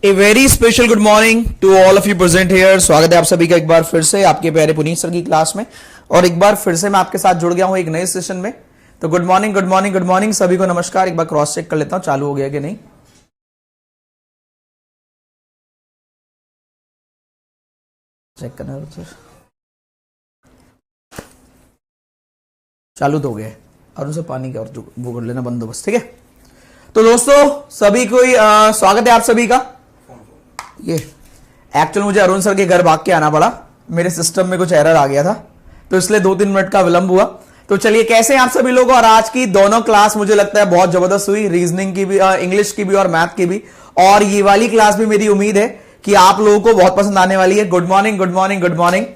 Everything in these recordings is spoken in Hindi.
A very special good morning to all of you present here. स्वागत है आप सभी का एक बार फिर से आपके प्यारे पुनीत सर की क्लास में। और एक बार फिर से मैं आपके साथ जुड़ गया हूं एक नए सेशन में। तो good morning good morning good morning सभी को नमस्कार। एक बार क्रॉस चेक कर लेता हूं चालू हो गया कि नहीं। चेक करना सर, चालू तो हो गया और उनसे पानी का और वो कर लेना बंदोबस्त, ठीक है। तो दोस्तों सभी को स्वागत है आप सभी का। ये एक्चुअल मुझे अरुण सर के घर भाग के आना पड़ा, मेरे सिस्टम में कुछ एरर आ गया था तो इसलिए 2-3 मिनट का विलंब हुआ। तो चलिए कैसे हैं आप सभी लोग। और आज की दोनों क्लास मुझे लगता है बहुत जबरदस्त हुई, रीजनिंग की भी, इंग्लिश की भी और मैथ की भी। और ये वाली क्लास भी मेरी उम्मीद है कि आप लोगों को बहुत पसंद आने वाली है। Good morning good morning good morning.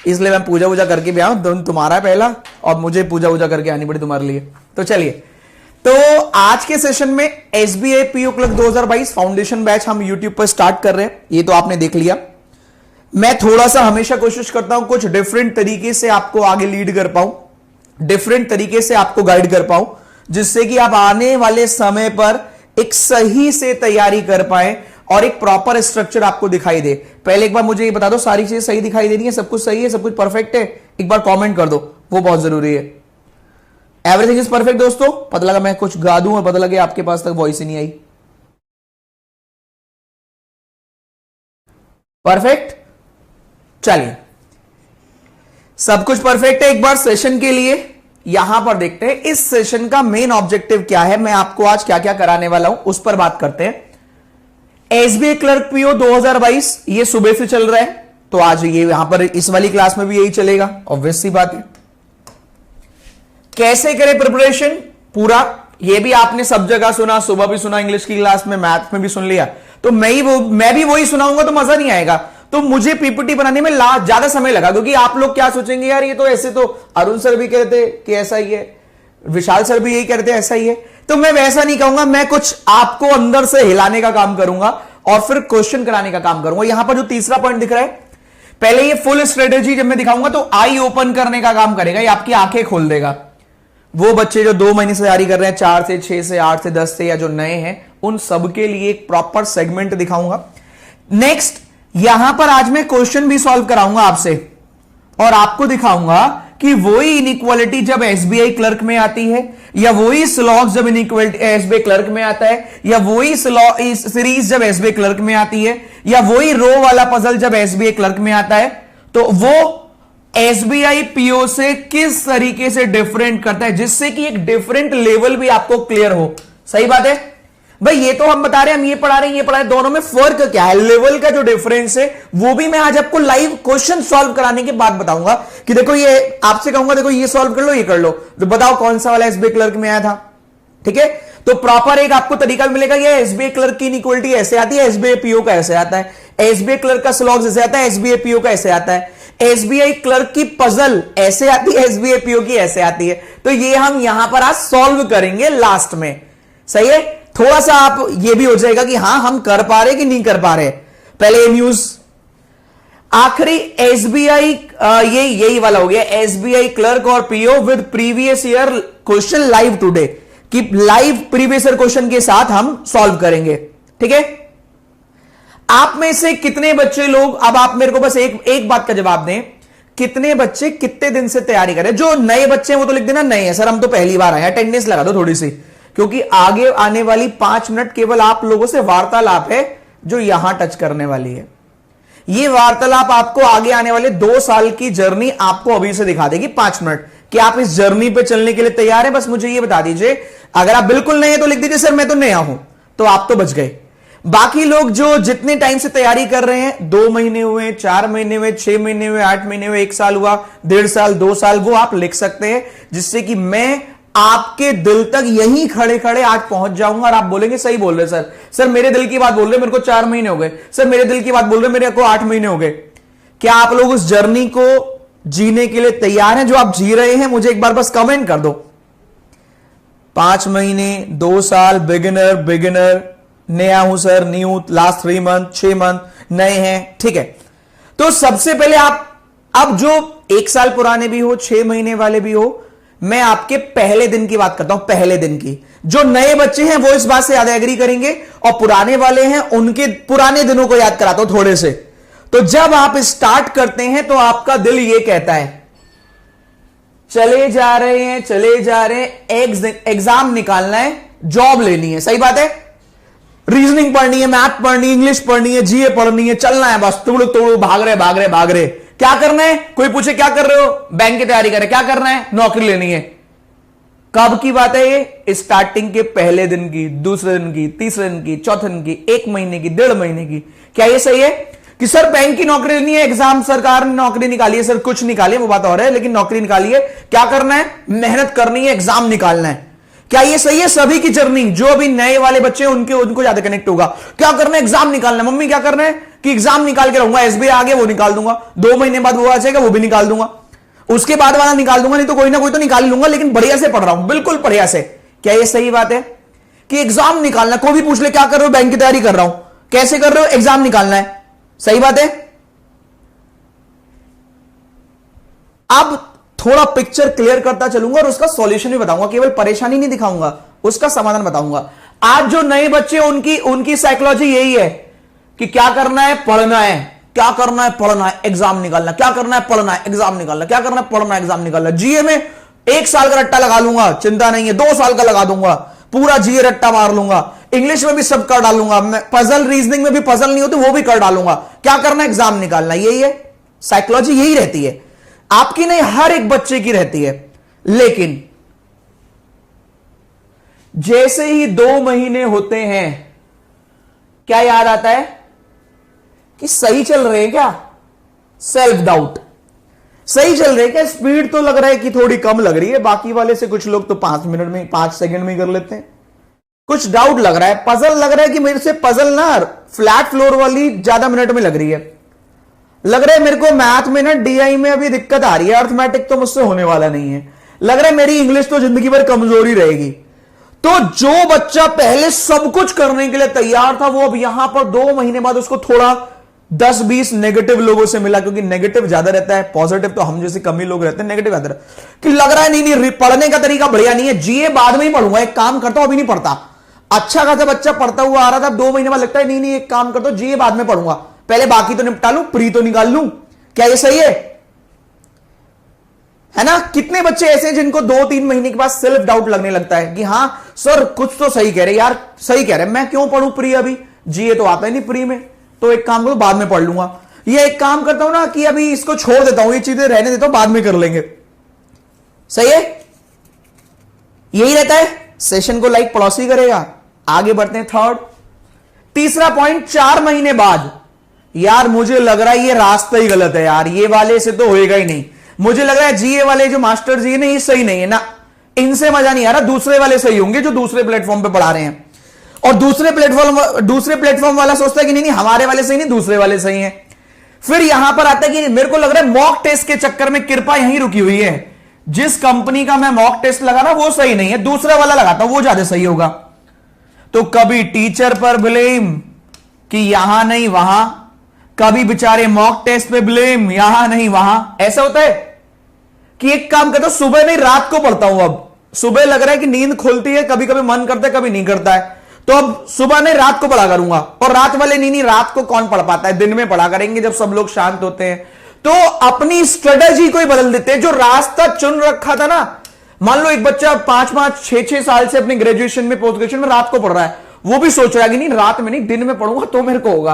इसलिए मैं पूजा वूजा करके भी आऊं, तुम्हारा है पहला और मुझे पूजा वूजा करके आनी पड़ी तुम्हारे लिए। तो चलिए, तो आज के सेशन में SBI PO clerk 2022 foundation batch हम यूट्यूब पर स्टार्ट कर रहे हैं। ये तो आपने देख लिया। मैं थोड़ा सा हमेशा कोशिश करता हूं कुछ डिफरेंट तरीके से आपको आगे लीड कर पाऊं, डिफरेंट तरीके से आपको गाइड कर पाऊं, जिससे कि आप आने वाले समय पर एक सही से तैयारी कर पाए और एक प्रॉपर स्ट्रक्चर आपको दिखाई दे। पहले एक बार मुझे ये बता दो, सारी चीजें सही दिखाई दे रही है, सब कुछ सही है, सब कुछ परफेक्ट है। एक बार कमेंट कर दो, वो बहुत जरूरी है। एवरीथिंग इज परफेक्ट दोस्तों। पता लगा मैं कुछ गा दूं और पता लगे आपके पास तक वॉइस ही नहीं आई। परफेक्ट, चलिए सब कुछ परफेक्ट है। एक बार सेशन के लिए यहां पर देखते हैं इस सेशन का मेन ऑब्जेक्टिव क्या है, मैं आपको आज क्या क्या कराने वाला हूं उस पर बात करते हैं। एसबीआई क्लर्क पीओ 2022 ये सुबह से चल रहा है, तो आज ये यहां पर इस वाली क्लास में भी यही चलेगा, ऑब्वियस सी बात है। कैसे करें प्रिपरेशन पूरा, ये भी आपने सब जगह सुना, सुबह भी सुना, इंग्लिश की क्लास में, मैथ में भी सुन लिया। तो मैं भी वही सुनाऊंगा तो मजा नहीं आएगा। तो मुझे पीपीटी बनाने में ज्यादा समय लगा, क्योंकि आप लोग क्या सोचेंगे, यार ये तो ऐसे तो अरुण सर भी कहते कि ऐसा ही है, विशाल सर भी यही कहते ऐसा ही है। तो मैं वैसा नहीं कहूंगा, मैं कुछ आपको अंदर से हिलाने का काम करूंगा और फिर क्वेश्चन कराने का काम करूंगा। यहां पर जो तीसरा पॉइंट दिख रहा है, पहले ये फुल स्ट्रेटेजी जब मैं दिखाऊंगा तो आई ओपन करने का काम करेगा, ये आपकी आंखें खोल देगा। वो बच्चे जो 2 महीने से तैयारी कर रहे हैं, 4 से 6 से 8 से 10 से, या जो नए हैं, उन सबके लिए एक प्रॉपर सेगमेंट दिखाऊंगा। नेक्स्ट, यहां पर आज मैं क्वेश्चन भी सॉल्व कराऊंगा आपसे और आपको दिखाऊंगा कि वही इनइक्वालिटी जब एसबीआई क्लर्क में आती है, या वही स्लॉग्स जब इनइक्वालिटी एसबीआई क्लर्क में आता है, या वही सीरीज जब एसबीआई क्लर्क में आती है, या वही रो वाला पजल जब एसबीआई क्लर्क में आता है, तो वो एसबीआई पीओ से किस तरीके से डिफरेंट करता है, जिससे कि एक डिफरेंट लेवल भी आपको क्लियर हो। सही बात है भाई, ये तो हम बता रहे हैं, हम ये पढ़ा रहे हैं, ये पढ़ा रहे हैं, दोनों में फर्क क्या है, लेवल का जो डिफरेंस है वो भी मैं आज आपको लाइव क्वेश्चन सॉल्व कराने के बाद बताऊंगा कि देखो ये आपसे कहूंगा, देखो ये सॉल्व कर लो, ये कर लो, तो बताओ कौन सा वाला एसबीआई क्लर्क में आया था। ठीक है, तो प्रॉपर एक आपको तरीका मिलेगा। ये एसबीआई क्लर्क की इनइक्वालिटी ऐसे आती है, एसबीआई पीओ का ऐसे आता है, एसबीआई क्लर्क का स्लॉग्स ऐसे आता है, एसबीआई पीओ का ऐसे आता है, एसबीआई क्लर्क की पजल ऐसे आती है, एसबीआई पीओ की ऐसे आती है। तो ये हम यहां पर आज सॉल्व करेंगे लास्ट में। सही है, थोड़ा सा आप ये भी हो जाएगा कि हां हम कर पा रहे कि नहीं कर पा रहे। पहले न्यूज, आखिरी एसबीआई, ये यही वाला हो गया, एसबीआई क्लर्क और PO with previous year question live today, कि लाइव प्रीवियस ईयर क्वेश्चन के साथ हम सॉल्व करेंगे। ठीक है, आप में से कितने बच्चे लोग, अब आप मेरे को बस एक बात का जवाब दें, कितने बच्चे कितने दिन से तैयारी करें। जो नए बच्चे हैं वो तो लिख देना नए हैं सर, हम तो पहली बार आए हैं। अटेंडेंस लगा दो थोड़ी सी, क्योंकि आगे आने वाली 5 मिनट केवल आप लोगों से वार्तालाप है जो यहां टच करने वाली है। ये वार्तालाप आपको आगे आने वाले 2 साल की जर्नी आपको अभी से दिखा देगी 5 मिनट, कि आप इस जर्नी पे चलने के लिए तैयार हैं। बस मुझे ये बता दीजिए, अगर आप बिल्कुल नहीं है तो लिख दीजिए सर मैं तो नया हूं, तो आप तो बच गए। बाकी लोग जो जितने टाइम से तैयारी कर रहे हैं, 2 महीने हुए, 4 महीने हुए, 6 महीने हुए, 8 महीने हुए, 1 साल हुआ, 1.5 साल, 2 साल, वो आप लिख सकते हैं, जिससे कि मैं आपके दिल तक यहीं खड़े खड़े आज पहुंच जाऊंगा और आप बोलेंगे सही बोल रहे सर, सर मेरे दिल की बात बोल रहे, मेरे को 4 महीने हो गए, सर मेरे दिल की बात बोल रहे, मेरे को 8 महीने हो गए। क्या आप लोग उस जर्नी को जीने के लिए तैयार हैं जो आप जी रहे हैं? मुझे एक बार बस कमेंट कर दो। 5 महीने, 2 साल, बिगिनर, बिगिनर, नया हूं sir, new, last 3 month, 6 month, नए हैं। ठीक है, तो सबसे पहले आप अब जो 1 साल पुराने भी हो, 6 महीने वाले भी हो, मैं आपके पहले दिन की बात करता हूं, पहले दिन की। जो नए बच्चे हैं वो इस बात से ज्यादा एग्री करेंगे, और पुराने वाले हैं उनके पुराने दिनों को याद कराता हूं थोड़े से। तो जब आप स्टार्ट करते हैं तो आपका दिल ये कहता है चले जा रहे हैं, चले जा रहे हैं, एग्जाम निकालना है, जॉब लेनी है, सही बात है, रीजनिंग पढ़नी है, मैथ पढ़नी है, इंग्लिश पढ़नी है, जीए पढ़नी है, चलना है बस, तोड़ो तोड़ो, भाग रहे भाग रहे भाग रहे। क्या करना है? कोई पूछे क्या कर रहे हो? बैंक की तैयारी कर रहे। क्या करना है? नौकरी लेनी है। कब की बात है ये? स्टार्टिंग के पहले दिन की, दूसरे दिन की, तीसरे दिन की, चौथे दिन की, 1 महीने की, 1.5 महीने की। क्या ये सही है कि सर बैंक की नौकरी लेनी है, एग्जाम सरकार ने नौकरी निकाली है, सर कुछ निकाली है वो बात और है, लेकिन नौकरी निकाली है, क्या करना है? मेहनत करनी है, एग्जाम निकालना है। क्या ये सही है? सभी की जर्नी, जो अभी नए वाले बच्चे हैं उनको ज्यादा कनेक्ट होगा। क्या करना है? एग्जाम निकालना है। मम्मी क्या करना है कि एग्जाम निकाल के रहूंगा, एसबीआई आ गया वो निकाल दूंगा, 2 महीने बाद वो आ जाएगा वो भी निकाल दूंगा, उसके बाद वाला निकाल दूंगा, नहीं तो कोई ना कोई तो निकाल लूंगा, लेकिन बढ़िया से पढ़ रहा हूं, बिल्कुल बढ़िया से। क्या ये सही बात है कि एग्जाम निकालना? कोई भी पूछ ले क्या कर रहे हो? बैंक की तैयारी कर रहा हूं। कैसे कर रहे हो? एग्जाम निकालना है। सही बात है। अब थोड़ा पिक्चर क्लियर करता चलूंगा और उसका सॉल्यूशन भी बताऊंगा, केवल परेशानी नहीं दिखाऊंगा, उसका समाधान बताऊंगा। आज जो नए बच्चे उनकी साइकोलॉजी यही है कि क्या करना है? पढ़ना है। क्या करना है? पढ़ना है, एग्जाम निकालना। क्या करना है? पढ़ना है, एग्जाम निकालना। क्या करना है? पढ़ना है, एग्जाम निकालना। जीए में 1 साल का रट्टा लगा लूंगा, चिंता नहीं है, 2 साल का लगा दूंगा, पूरा जीए रट्टा मार लूंगा, इंग्लिश में भी सब कर डालूंगा, पजल रीजनिंग में भी पजल नहीं होती वो भी कर डालूंगा। क्या करना है? एग्जाम निकालना। यही है साइकोलॉजी, यही रहती है आपकी, नहीं हर एक बच्चे की रहती है। लेकिन जैसे ही 2 महीने होते हैं क्या याद आता है कि सही चल रहे हैं क्या? सेल्फ डाउट, सही चल रहे हैं क्या? स्पीड तो लग रहा है कि थोड़ी कम लग रही है, बाकी वाले से कुछ लोग तो 5 मिनट में, 5 सेकंड में कर लेते हैं। कुछ डाउट लग रहा है, पजल लग रहा है कि मेरे से पजल ना फ्लैट फ्लोर वाली ज्यादा मिनट में लग रही है। लग रहा है मेरे को मैथ में ना डीआई में अभी दिक्कत आ रही है, अर्थमेटिक तो मुझसे होने वाला नहीं है। लग रहा है मेरी इंग्लिश तो जिंदगी भर कमजोरी रहेगी। तो जो बच्चा पहले सब कुछ करने के लिए तैयार था, वो अब यहां पर 2 महीने बाद उसको थोड़ा 10-20 नेगेटिव लोगों से मिला, क्योंकि नेगेटिव ज्यादा रहता है, पॉजिटिव तो हम जैसे कम ही लोग रहते हैं, नेगेटिव ज्यादा कि लग रहा है नहीं पढ़ने का तरीका बढ़िया नहीं है, जीए बाद में ही पढ़ूंगा, एक काम करता हूं अभी नहीं पढ़ता। अच्छा खासा बच्चा पढ़ता हुआ आ रहा था, 2 महीने बाद लगता है नहीं एक काम करता हूं, जीए बाद में पढ़ूंगा, पहले बाकी तो निपटा लूं, प्री तो निकाल लूं। क्या ये सही है ना? कितने बच्चे ऐसे हैं जिनको 2-3 महीने के बाद सेल्फ डाउट लगने लगता है कि हां सर कुछ तो सही कह रहे यार, सही कह रहे, मैं क्यों पढ़ूं प्री, अभी जीए तो आता ही नहीं प्री में, तो एक काम करो बाद में पढ़ लूंगा। ये एक काम करता हूं ना कि अभी इसको छोड़ देता हूं, ये चीजें रहने देता हूं, बाद में कर लेंगे। सही है, यही रहता है। सेशन को लाइक पड़ोसी करेगा। आगे बढ़ते हैं थर्ड, तीसरा पॉइंट, 4 महीने बाद यार मुझे लग रहा है ये रास्ता ही गलत है यार, ये वाले से तो होएगा ही नहीं, मुझे लग रहा है जीए वाले जो मास्टर जी ने ये सही नहीं है ना, इनसे मजा नहीं आ रहा, दूसरे वाले सही होंगे जो दूसरे प्लेटफॉर्म पे पढ़ा रहे हैं। और दूसरे प्लेटफॉर्म वाला सोचता है कि नहीं हमारे वाले सही नहीं, दूसरे वाले सही हैं। फिर यहां पर आता है कि मेरे को लग रहा है मॉक टेस्ट के चक्कर में कृपा यहीं रुकी हुई है, जिस कंपनी का मैं मॉक टेस्ट लगा रहा वो सही नहीं है, दूसरा वाला लगाता हूं वो ज्यादा सही होगा। तो कभी टीचर पर ब्लेम कि यहां नहीं वहां, कभी बेचारे मॉक टेस्ट पे ब्लेम, यहां नहीं वहां। ऐसा होता है कि एक काम करता हूं, सुबह नहीं रात को पढ़ता हूं। अब सुबह लग रहा है कि नींद खुलती है, कभी कभी मन करता है कभी नहीं करता है, तो अब सुबह नहीं रात को पढ़ा करूंगा। और रात वाले नहीं रात को कौन पढ़ पाता है, दिन में पढ़ा करेंगे जब सब लोग शांत होते हैं। तो अपनी स्ट्रेटेजी को ही बदल देते हैं। जो रास्ता चुन रखा था ना, मान लो एक बच्चा 5-5, 6-6 साल से अपने ग्रेजुएशन में, पोस्ट ग्रेजुएशन में रात को पढ़ रहा है, वो भी सोच रहा है कि नहीं रात में नहीं दिन में पढ़ूंगा तो मेरे को होगा।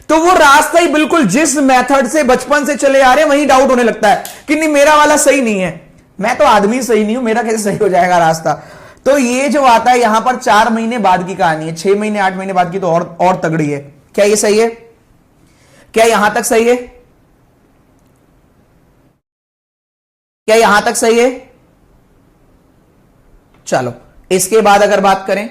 तो वो रास्ता ही बिल्कुल जिस मेथड से बचपन से चले आ रहे हैं वहीं डाउट होने लगता है कि नहीं मेरा वाला सही नहीं है, मैं तो आदमी सही नहीं हूं, मेरा कैसे सही हो जाएगा रास्ता। तो ये जो आता है यहां पर 4 महीने बाद की कहानी है, 6 महीने 8 महीने बाद की तो और तगड़ी है। क्या ये सही है? क्या यहां तक सही है? क्या यहां तक सही है? चलो इसके बाद अगर बात करें,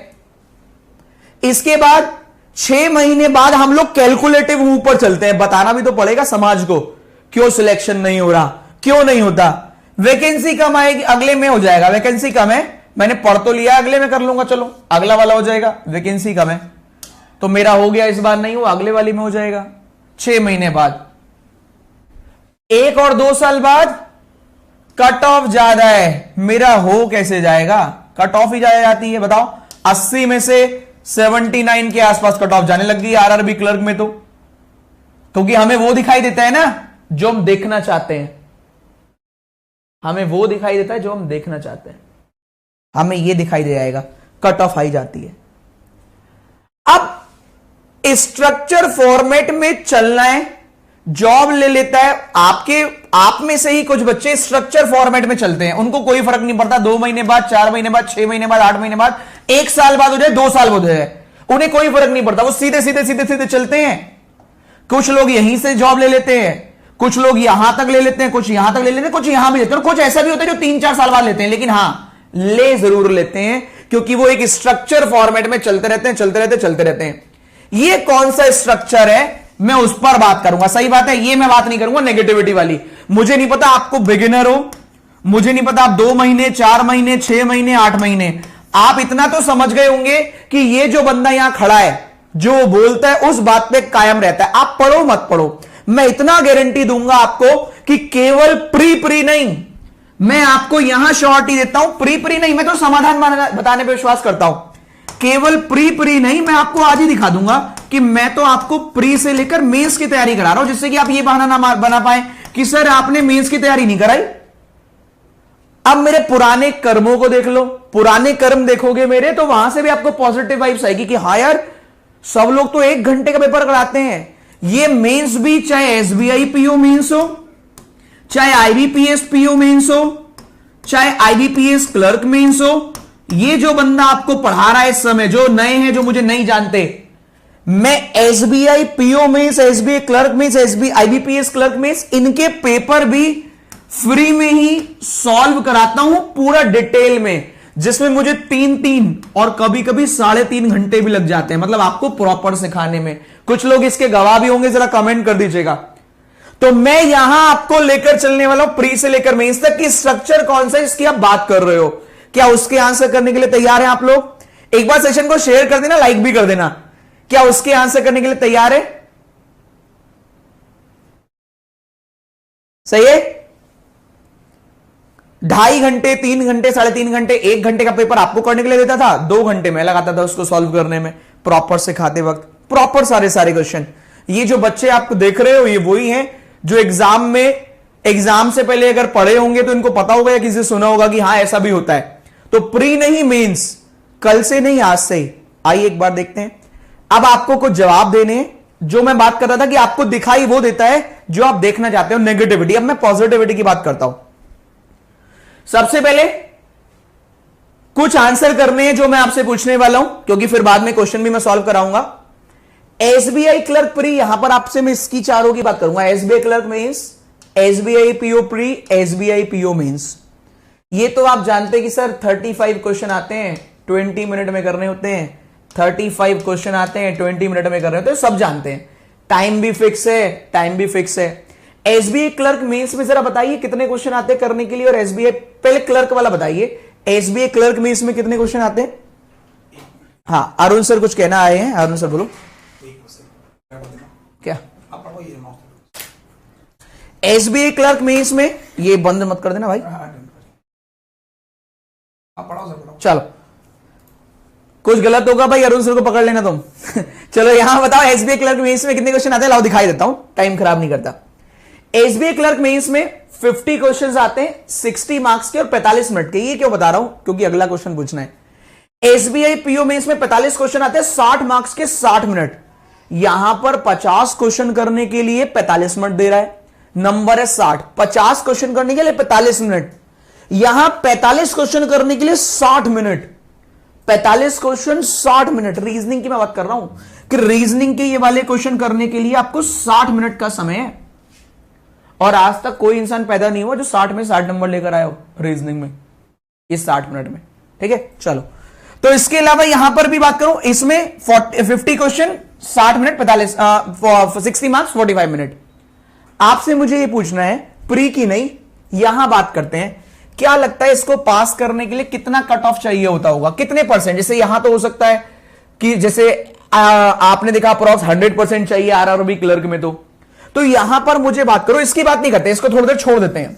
इसके बाद 6 महीने बाद हम लोग कैलकुलेटिव मूव पर चलते हैं। बताना भी तो पड़ेगा समाज को क्यों सिलेक्शन नहीं हो रहा, क्यों नहीं होता। वैकेंसी कम आएगी, अगले में हो जाएगा, वैकेंसी कम है, मैंने पढ़ तो लिया, अगले में कर लूंगा, चलो अगला वाला हो जाएगा, वैकेंसी कम है तो मेरा हो गया, इस बार नहीं हुआ अगले वाली में हो जाएगा। 6 महीने बाद, 1 और 2 साल बाद कट ऑफ ज्यादा है, मेरा हो कैसे जाएगा, कट ऑफ ही ज्यादा जाती है। बताओ 80 में से 79 के आसपास कट ऑफ जाने लग गई आरआरबी क्लर्क में, तो क्योंकि हमें वो दिखाई देता है ना जो हम देखना चाहते हैं, हमें वो दिखाई देता है जो हम देखना चाहते हैं, हमें ये दिखाई दे जाएगा, कट ऑफ हाई जाती है। अब स्ट्रक्चर फॉर्मेट में चलना है, जॉब ले लेता है। आप में से ही कुछ बच्चे स्ट्रक्चर फॉर्मेट में चलते हैं, उनको कोई फर्क नहीं पड़ता 2 महीने बाद, 4 महीने बाद, 6 महीने बाद, 8 महीने बाद, 1 साल बाद हो जाए, 2 साल बाद हो जाए, उन्हें कोई फर्क नहीं पड़ता, वो सीधे सीधे सीधे सीधे चलते हैं। कुछ लोग यहीं से जॉब ले लेते हैं, कुछ लोग यहां तक ले लेते हैं, कुछ यहां तक ले लेते हैं, कुछ यहां भी लेते हैं, और कुछ ऐसा भी होता है जो 3-4 साल बाद लेते हैं, लेकिन हां ले जरूर लेते हैं, क्योंकि वो एक स्ट्रक्चर फॉर्मेट में चलते रहते हैं, चलते रहते हैं। ये कौन सा स्ट्रक्चर है, मैं उस पर बात करूंगा। सही बात है, ये मैं बात नहीं करूंगा नेगेटिविटी वाली। मुझे नहीं पता आपको बिगिनर हो, मुझे नहीं पता आप 2 महीने, 4 महीने, 6 महीने, 8 महीने, आप इतना तो समझ गए होंगे कि ये जो बंदा यहां खड़ा है, जो बोलता है उस बात पे कायम रहता है। आप पढ़ो मत पढ़ो, मैं इतना गारंटी दूंगा आपको कि केवल प्री नहीं, मैं आपको यहां श्योरिटी देता हूं, प्री नहीं, मैं तो समाधान बताने पर विश्वास करता हूं। केवल प्री नहीं, मैं आपको आज ही दिखा दूंगा कि मैं तो आपको प्री से लेकर मेंस की तैयारी करा रहा हूं, जिससे कि आप ये बहाना ना बना पाए कि सर आपने मेंस की तैयारी नहीं कराई। अब मेरे पुराने कर्मों को देख लो, पुराने कर्म देखोगे मेरे, तो वहां से भी आपको पॉजिटिव वाइब्स आएगी कि हाँ यार सब लोग तो 1 घंटे का पेपर कराते हैं। ये मेंस भी, चाहे एसबीआई पीओ मेंस हो, चाहे आईबीपीएस पीओ मेंस हो, चाहे आईबीपीएस क्लर्क मेंस हो, ये जो बंदा आपको पढ़ा रहा है इस समय, जो नए हैं, जो मुझे नहीं जानते, मैं SBI PO mains, SBI clerk mains, SBI IBPS clerk mains, इनके पेपर भी फ्री में ही सॉल्व कराता हूं पूरा डिटेल में, जिसमें मुझे 3 और कभी कभी 3.5 घंटे भी लग जाते हैं, मतलब आपको प्रॉपर सिखाने में। कुछ लोग इसके गवाह भी होंगे, जरा कमेंट कर दीजिएगा। तो मैं यहां आपको लेकर चलने वाला हूं प्री से लेकर मेंस तक कि स्ट्रक्चर कौन सा है, इसकी आप बात कर रहे हो, क्या उसके आंसर करने के लिए तैयार हैं आप लोग? एक बार सेशन को शेयर कर देना, लाइक भी कर देना। क्या उसके आंसर करने के लिए तैयार है? सही है। 2.5 घंटे, 3 घंटे, 3.5 घंटे, 1 घंटे का पेपर आपको करने के लिए देता था, 2 घंटे मैं लगाता था उसको सॉल्व करने में, प्रॉपर सिखाते वक्त, प्रॉपर सारे क्वेश्चन। ये जो बच्चे आपको देख रहे हो, ये वही हैं जो एग्जाम से पहले अगर पढ़े होंगे तो इनको पता होगा या किसी से सुना होगा कि हां ऐसा भी होता है। तो प्री नहीं मेंस, कल से नहीं आज से ही। आइए एक बार देखते हैं। अब आपको कुछ जवाब देने हैं, जो मैं बात कर रहा था कि आपको दिखाई वो देता है जो आप देखना चाहते हो, नेगेटिविटी। अब मैं पॉजिटिविटी की बात करता हूं। सबसे पहले कुछ आंसर करने हैं जो मैं आपसे पूछने वाला हूं, क्योंकि फिर बाद में क्वेश्चन भी मैं सॉल्व कराऊंगा। एसबीआई क्लर्क प्री, यहां पर आपसे मैं इसकी चारों की बात करूंगा। SBI clerk mains, SBI PO pre, SBI PO mains. ये तो आप जानते हैं कि सर 35 क्वेश्चन आते हैं, 20 मिनट में करने होते हैं। 35 क्वेश्चन आते हैं, 20 मिनट में करने होते हैं, सब जानते हैं। टाइम भी फिक्स है। एसबीआई क्लर्क मेंस में जरा बताइए कितने क्वेश्चन आते हैं करने के लिए, और एसबीआई पहले क्लर्क वाला बताइए, एसबीआई क्लर्क मेंस में कितने क्वेश्चन आते हैं? हाँ, अरुण सर कुछ कहना आए हैं, अरुण सर बोलो। क्या एसबीआई क्लर्क मेंस में, ये बंद मत कर देना भाई, चलो कुछ गलत होगा भाई, अरुण सर को पकड़ लेना तुम। चलो यहां बताओ एसबीआई क्लर्क मेंस में कितने क्वेश्चन आते हैं, लाओ दिखाई देता हूं, टाइम खराब नहीं करता। एसबीआई क्लर्क मेंस में 50 क्वेश्चन आते हैं, 60 मार्क्स के और 45 मिनट के। ये क्यों बता रहा हूं, क्योंकि अगला क्वेश्चन पूछना है। एसबीआई पीओ मेंस में 45 क्वेश्चन आते हैं, 60 मार्क्स के 60 मिनट। यहां पर 50 क्वेश्चन करने के लिए 45 मिनट दे रहा है, नंबर है 60। 50 क्वेश्चन करने के लिए 45 मिनट, यहां 45 क्वेश्चन करने के लिए 60 मिनट। 45 question 60 minute. रीजनिंग की मैं बात कर रहा हूं कि रीजनिंग के ये वाले क्वेश्चन करने के लिए आपको 60 मिनट का समय है, और आज तक कोई इंसान पैदा नहीं हुआ जो 60 में 60 नंबर लेकर आया हो रीजनिंग में, इस 60 मिनट में। ठीक है, चलो। तो इसके अलावा यहां पर भी बात करूं, इसमें 50 क्वेश्चन 60 मिनट, 60 मार्क्स 45 मिनट। आपसे मुझे ये पूछना है, प्री की नहीं, यहां बात करते हैं, क्या लगता है इसको पास करने के लिए कितना कट ऑफ चाहिए होता होगा, कितने परसेंट? जैसे यहां तो हो सकता है कि जैसे आपने देखा अप्रॉक्स 100% चाहिए आरआरबी क्लर्क में, तो यहां पर मुझे बात करो, इसकी बात नहीं करते, इसको थोड़ी देर छोड़ देते हैं।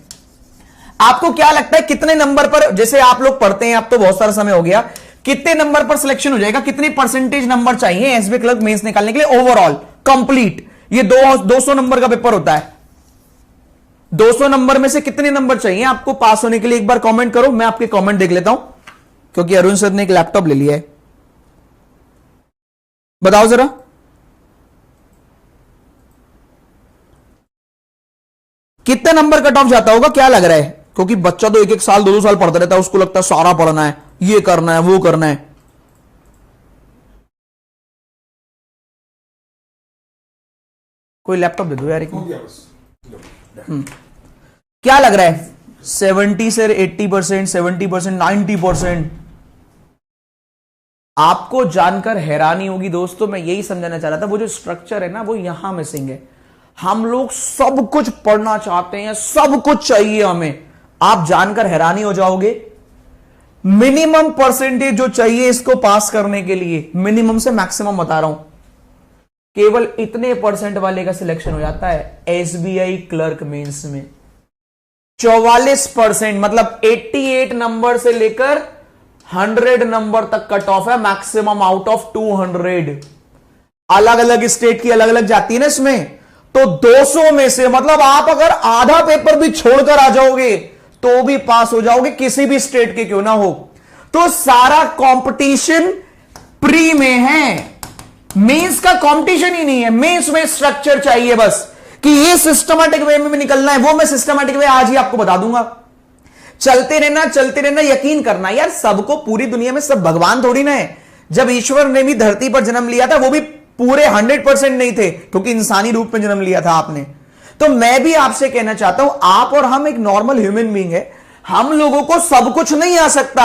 आपको क्या लगता है कितने नंबर पर, जैसे आप लोग पढ़ते हैं, अब तो बहुत सारा समय हो गया, कितने नंबर पर सिलेक्शन हो जाएगा, कितनी परसेंटेज नंबर चाहिए एसबीआई क्लर्क मेंस निकालने के लिए ओवरऑल कंप्लीट? ये 200 नंबर का पेपर होता है। 200 नंबर में से कितने नंबर चाहिए आपको पास होने के लिए? एक बार कमेंट करो, मैं आपके कमेंट देख लेता हूं, क्योंकि अरुण सर ने एक लैपटॉप ले लिया है। बताओ जरा, कितने नंबर कट ऑफ जाता होगा, क्या लग रहा है? क्योंकि बच्चा तो 1-1 साल 2-2 साल पढ़ता रहता है, उसको लगता है सारा पढ़ना है, ये करना है, वो करना है। कोई लैपटॉप दे दो यार एक। क्या लग रहा है? 70 से 80%, 70%, 90%? आपको जानकर हैरानी होगी दोस्तों, मैं यही समझाना चाह रहा था, वो जो स्ट्रक्चर है ना, वो यहां मिसिंग है। हम लोग सब कुछ पढ़ना चाहते हैं, सब कुछ चाहिए हमें। आप जानकर हैरानी हो जाओगे, मिनिमम परसेंटेज जो चाहिए इसको पास करने के लिए, मिनिमम से मैक्सिमम बता रहा हूं, केवल इतने परसेंट वाले का सिलेक्शन हो जाता है एसबीआई क्लर्क मेंस में। 44%, मतलब 88 नंबर से लेकर 100 नंबर तक कट ऑफ है, मैक्सिमम आउट ऑफ 200। अलग अलग स्टेट की अलग अलग जाती है ना इसमें, तो 200 में से, मतलब आप अगर आधा पेपर भी छोड़कर आ जाओगे तो भी पास हो जाओगे, किसी भी स्टेट के क्यों ना हो। तो सारा कंपटीशन प्री में है, मेंस का कंपटीशन ही नहीं है। मेंस में स्ट्रक्चर चाहिए बस, कि ये सिस्टमैटिक वे में निकलना है, वो मैं सिस्टमैटिक वे आज ही आपको बता दूंगा। चलते रहना, यकीन करना यार, सबको पूरी दुनिया में सब भगवान थोड़ी ना है। जब ईश्वर ने भी धरती पर जन्म लिया था, वो भी पूरे 100% नहीं थे, क्योंकि इंसानी रूप में जन्म लिया था आपने। तो मैं भी आपसे कहना चाहता हूं, आप और हम एक नॉर्मल ह्यूमन बीइंग है, हम लोगों को सब कुछ नहीं आ सकता।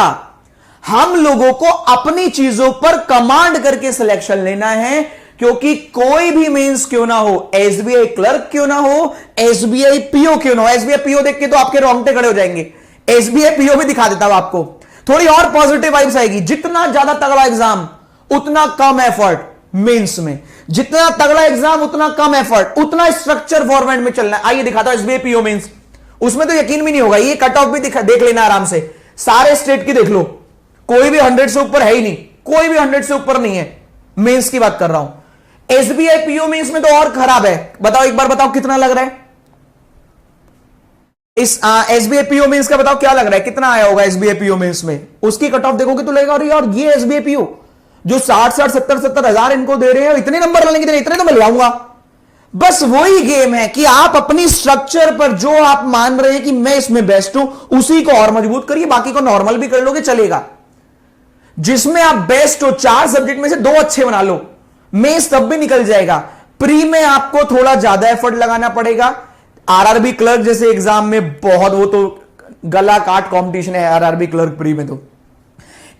हम लोगों को अपनी चीजों पर कमांड करके सिलेक्शन लेना है, क्योंकि कोई भी मेंस क्यों ना हो, एसबीआई क्लर्क क्यों ना हो, एसबीआई पीओ क्यों ना हो। एसबीआई पीओ देख के तो आपके रोंगटे खड़े हो जाएंगे। एसबीआई पीओ भी दिखा देता हूं आपको, थोड़ी और पॉजिटिव वाइब्स आएगी। जितना ज्यादा तगड़ा एग्जाम उतना कम एफर्ट मेंस में, जितना तगड़ा एग्जाम उतना कम एफर्ट, उतना स्ट्रक्चर फॉर्मेट में चलना है। आइए दिखाता हूं एसबीआई पीओ मेंस, उसमें तो यकीन भी नहीं होगा। ये कट ऑफ भी देख लेना आराम से, सारे स्टेट की देख लो, कोई भी 100 से ऊपर है ही नहीं, कोई भी 100 से ऊपर नहीं है। मेंस की बात कर रहा हूं। एसबीआई पीओ मेंस में तो और खराब है। बताओ एक बार, बताओ कितना लग रहा है इस एसबीआई पीओ मेंस का? बताओ क्या लग रहा है, कितना आया होगा एसबीआई पीओ मेंस में? उसकी कट ऑफ देखोगे तो लगेगा अरे यार, ये एसबीआई पीओ जो 60-60, 70-70 हजार इनको दे रहे हैं, इतने नंबर लाने के, इतने तो मैं ले आऊंगा। बस वही गेम है कि आप अपनी स्ट्रक्चर पर जो आप मान रहे हैं कि मैं इसमें बेस्ट हूं, उसी को और मजबूत करिए, बाकी को नॉर्मल भी कर लोगे चलेगा। जिसमें आप बेस्ट हो, 4 सब्जेक्ट में से 2 अच्छे बना लो, मेंस तब भी निकल जाएगा। प्री में आपको थोड़ा ज्यादा एफर्ट लगाना पड़ेगा। आरआरबी क्लर्क जैसे एग्जाम में बहुत, वो तो गला काट कंपटीशन है आरआरबी क्लर्क प्री में। तो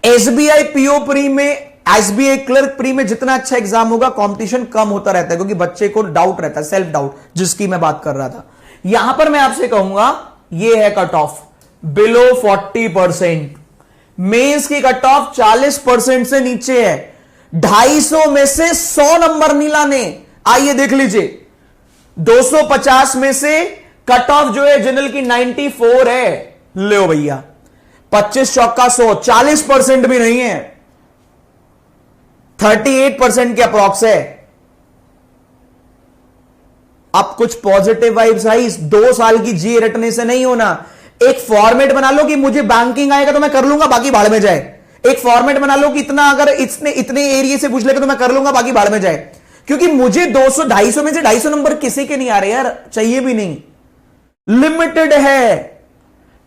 एसबीआई पीओ प्री में, एसबीआई क्लर्क प्री में जितना अच्छा एग्जाम होगा, कंपटीशन कम होता रहता है, क्योंकि बच्चे को डाउट रहता है, सेल्फ डाउट, जिसकी मैं बात कर रहा था। यहां पर मैं आपसे कहूंगा, ये है कट ऑफ बिलो 40%। मेंस की कट ऑफ 40% से नीचे है। 250 में से 100 नंबर नहीं लाने। आइए देख लीजिए, 250 में से कट ऑफ जो है जनरल की 94 है। लो भैया, 25 चौका 100, 40% भी नहीं है, 38% के अप्रॉक्स है। अब कुछ पॉजिटिव वाइब्स आई, 2 साल की जी रटने से नहीं होना। एक फॉर्मेट बना लो कि मुझे बैंकिंग आएगा तो मैं कर लूंगा, बाकी भाड़ में जाए। एक फॉर्मेट बना लो कि इतना, अगर इतने एरिया से पूछ लेगा तो मैं कर लूंगा, बाकी भाड़ में जाए। क्योंकि मुझे 200, 250 में से 250 नंबर किसी के नहीं आ रहे यार, चाहिए भी नहीं, लिमिटेड है।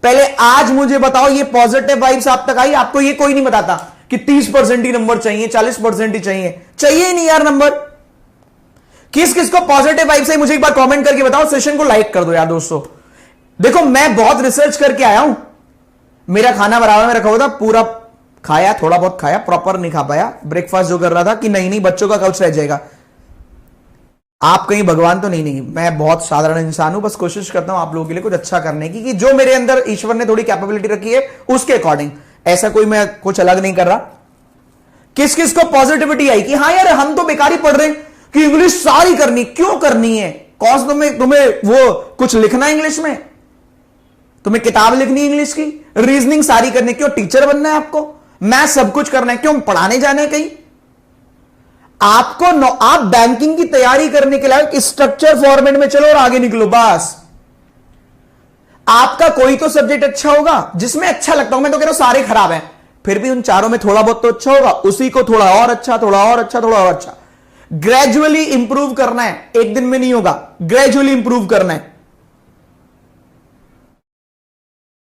पहले आज मुझे बताओ, ये पॉजिटिव वाइब्स आप तक आई? आपको ये कोई नहीं बताता कि 30% ही नंबर चाहिए, 40% ही चाहिए ही नहीं यार नंबर। किस किस को पॉजिटिव वाइब्स है मुझे एक बार कमेंट करके बताओ, सेशन को लाइक कर दो यार दोस्तों। देखो मैं बहुत रिसर्च करके आया हूं, मेरा खाना बराबर में रखा हुआ था, पूरा खाया, थोड़ा बहुत खाया, प्रॉपर नहीं खा पाया। ब्रेकफास्ट जो कर रहा था कि नहीं बच्चों का कब्ज रह जाएगा। आप कहीं भगवान तो नहीं, मैं बहुत साधारण इंसान हूं, बस कोशिश करता हूं आप लोगों के लिए कुछ अच्छा करने की, कि जो मेरे अंदर ईश्वर ने थोड़ी कैपेबिलिटी रखी है उसके अकॉर्डिंग। ऐसा कोई मैं कुछ अलग नहीं कर रहा। किस किस को पॉजिटिविटी आई कि हाँ यार हम तो बेकार ही पढ़ रहे हैं, कि इंग्लिश सारी करनी, क्यों करनी है? कौन तुम्हें वो कुछ लिखना है इंग्लिश में? तुम्हें किताब लिखनी है इंग्लिश की, रीजनिंग सारी करने, क्यों टीचर बनना है आपको, मैथ सब कुछ करना है, क्यों पढ़ाने जाना है कहीं आपको? आप बैंकिंग की तैयारी करने के लिए स्ट्रक्चर फॉर्मेट में चलो और आगे निकलो बस। आपका कोई तो सब्जेक्ट अच्छा होगा जिसमें अच्छा लगता हो, मैं तो कह रहा हूं सारे खराब हैं, फिर भी उन चारों में थोड़ा बहुत तो अच्छा होगा, उसी को थोड़ा और अच्छा, थोड़ा और अच्छा, थोड़ा और अच्छा, ग्रेजुअली इंप्रूव करना है, एक दिन में नहीं होगा, ग्रेजुअली इंप्रूव करना है।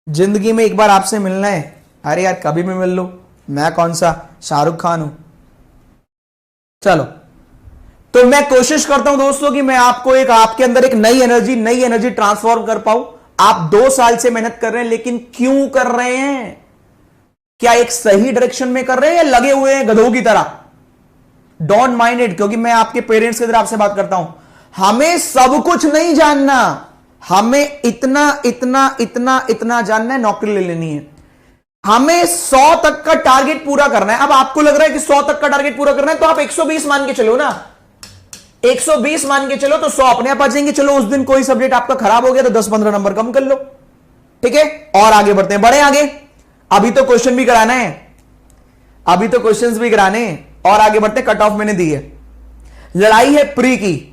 जिंदगी में एक बार आपसे मिलना है, अरे यार कभी भी मिल लो, मैं कौन सा शाहरुख खान हूं। चलो, तो मैं कोशिश करता हूं दोस्तों कि मैं आपको आपके अंदर एक नई एनर्जी ट्रांसफॉर्म कर पाऊं। आप 2 साल से मेहनत कर रहे हैं, लेकिन क्यों कर रहे हैं? क्या एक सही डायरेक्शन में कर रहे हैं या लगे हुए हैं गधों की तरह? डोंट माइंड इट, क्योंकि मैं आपके पेरेंट्स की तरह आपसे बात करता हूं। हमें सब कुछ नहीं जानना, हमें इतना जानना है, नौकरी ले लेनी है। हमें 100 तक का टारगेट पूरा करना है। अब आपको लग रहा है कि 100 तक का टारगेट पूरा करना है, तो आप 120 मान के चलो ना, 120 मान के चलो तो 100 अपने आप आ जाएंगे। चलो उस दिन कोई सब्जेक्ट आपका खराब हो गया तो 10-15 नंबर कम कर लो, ठीक है, और आगे बढ़ते हैं, बढ़े आगे। अभी तो क्वेश्चन भी कराना है, अभी तो क्वेश्चंस भी कराने हैं, और आगे बढ़ते हैं। कट ऑफ मैंने दी है, लड़ाई है प्री की।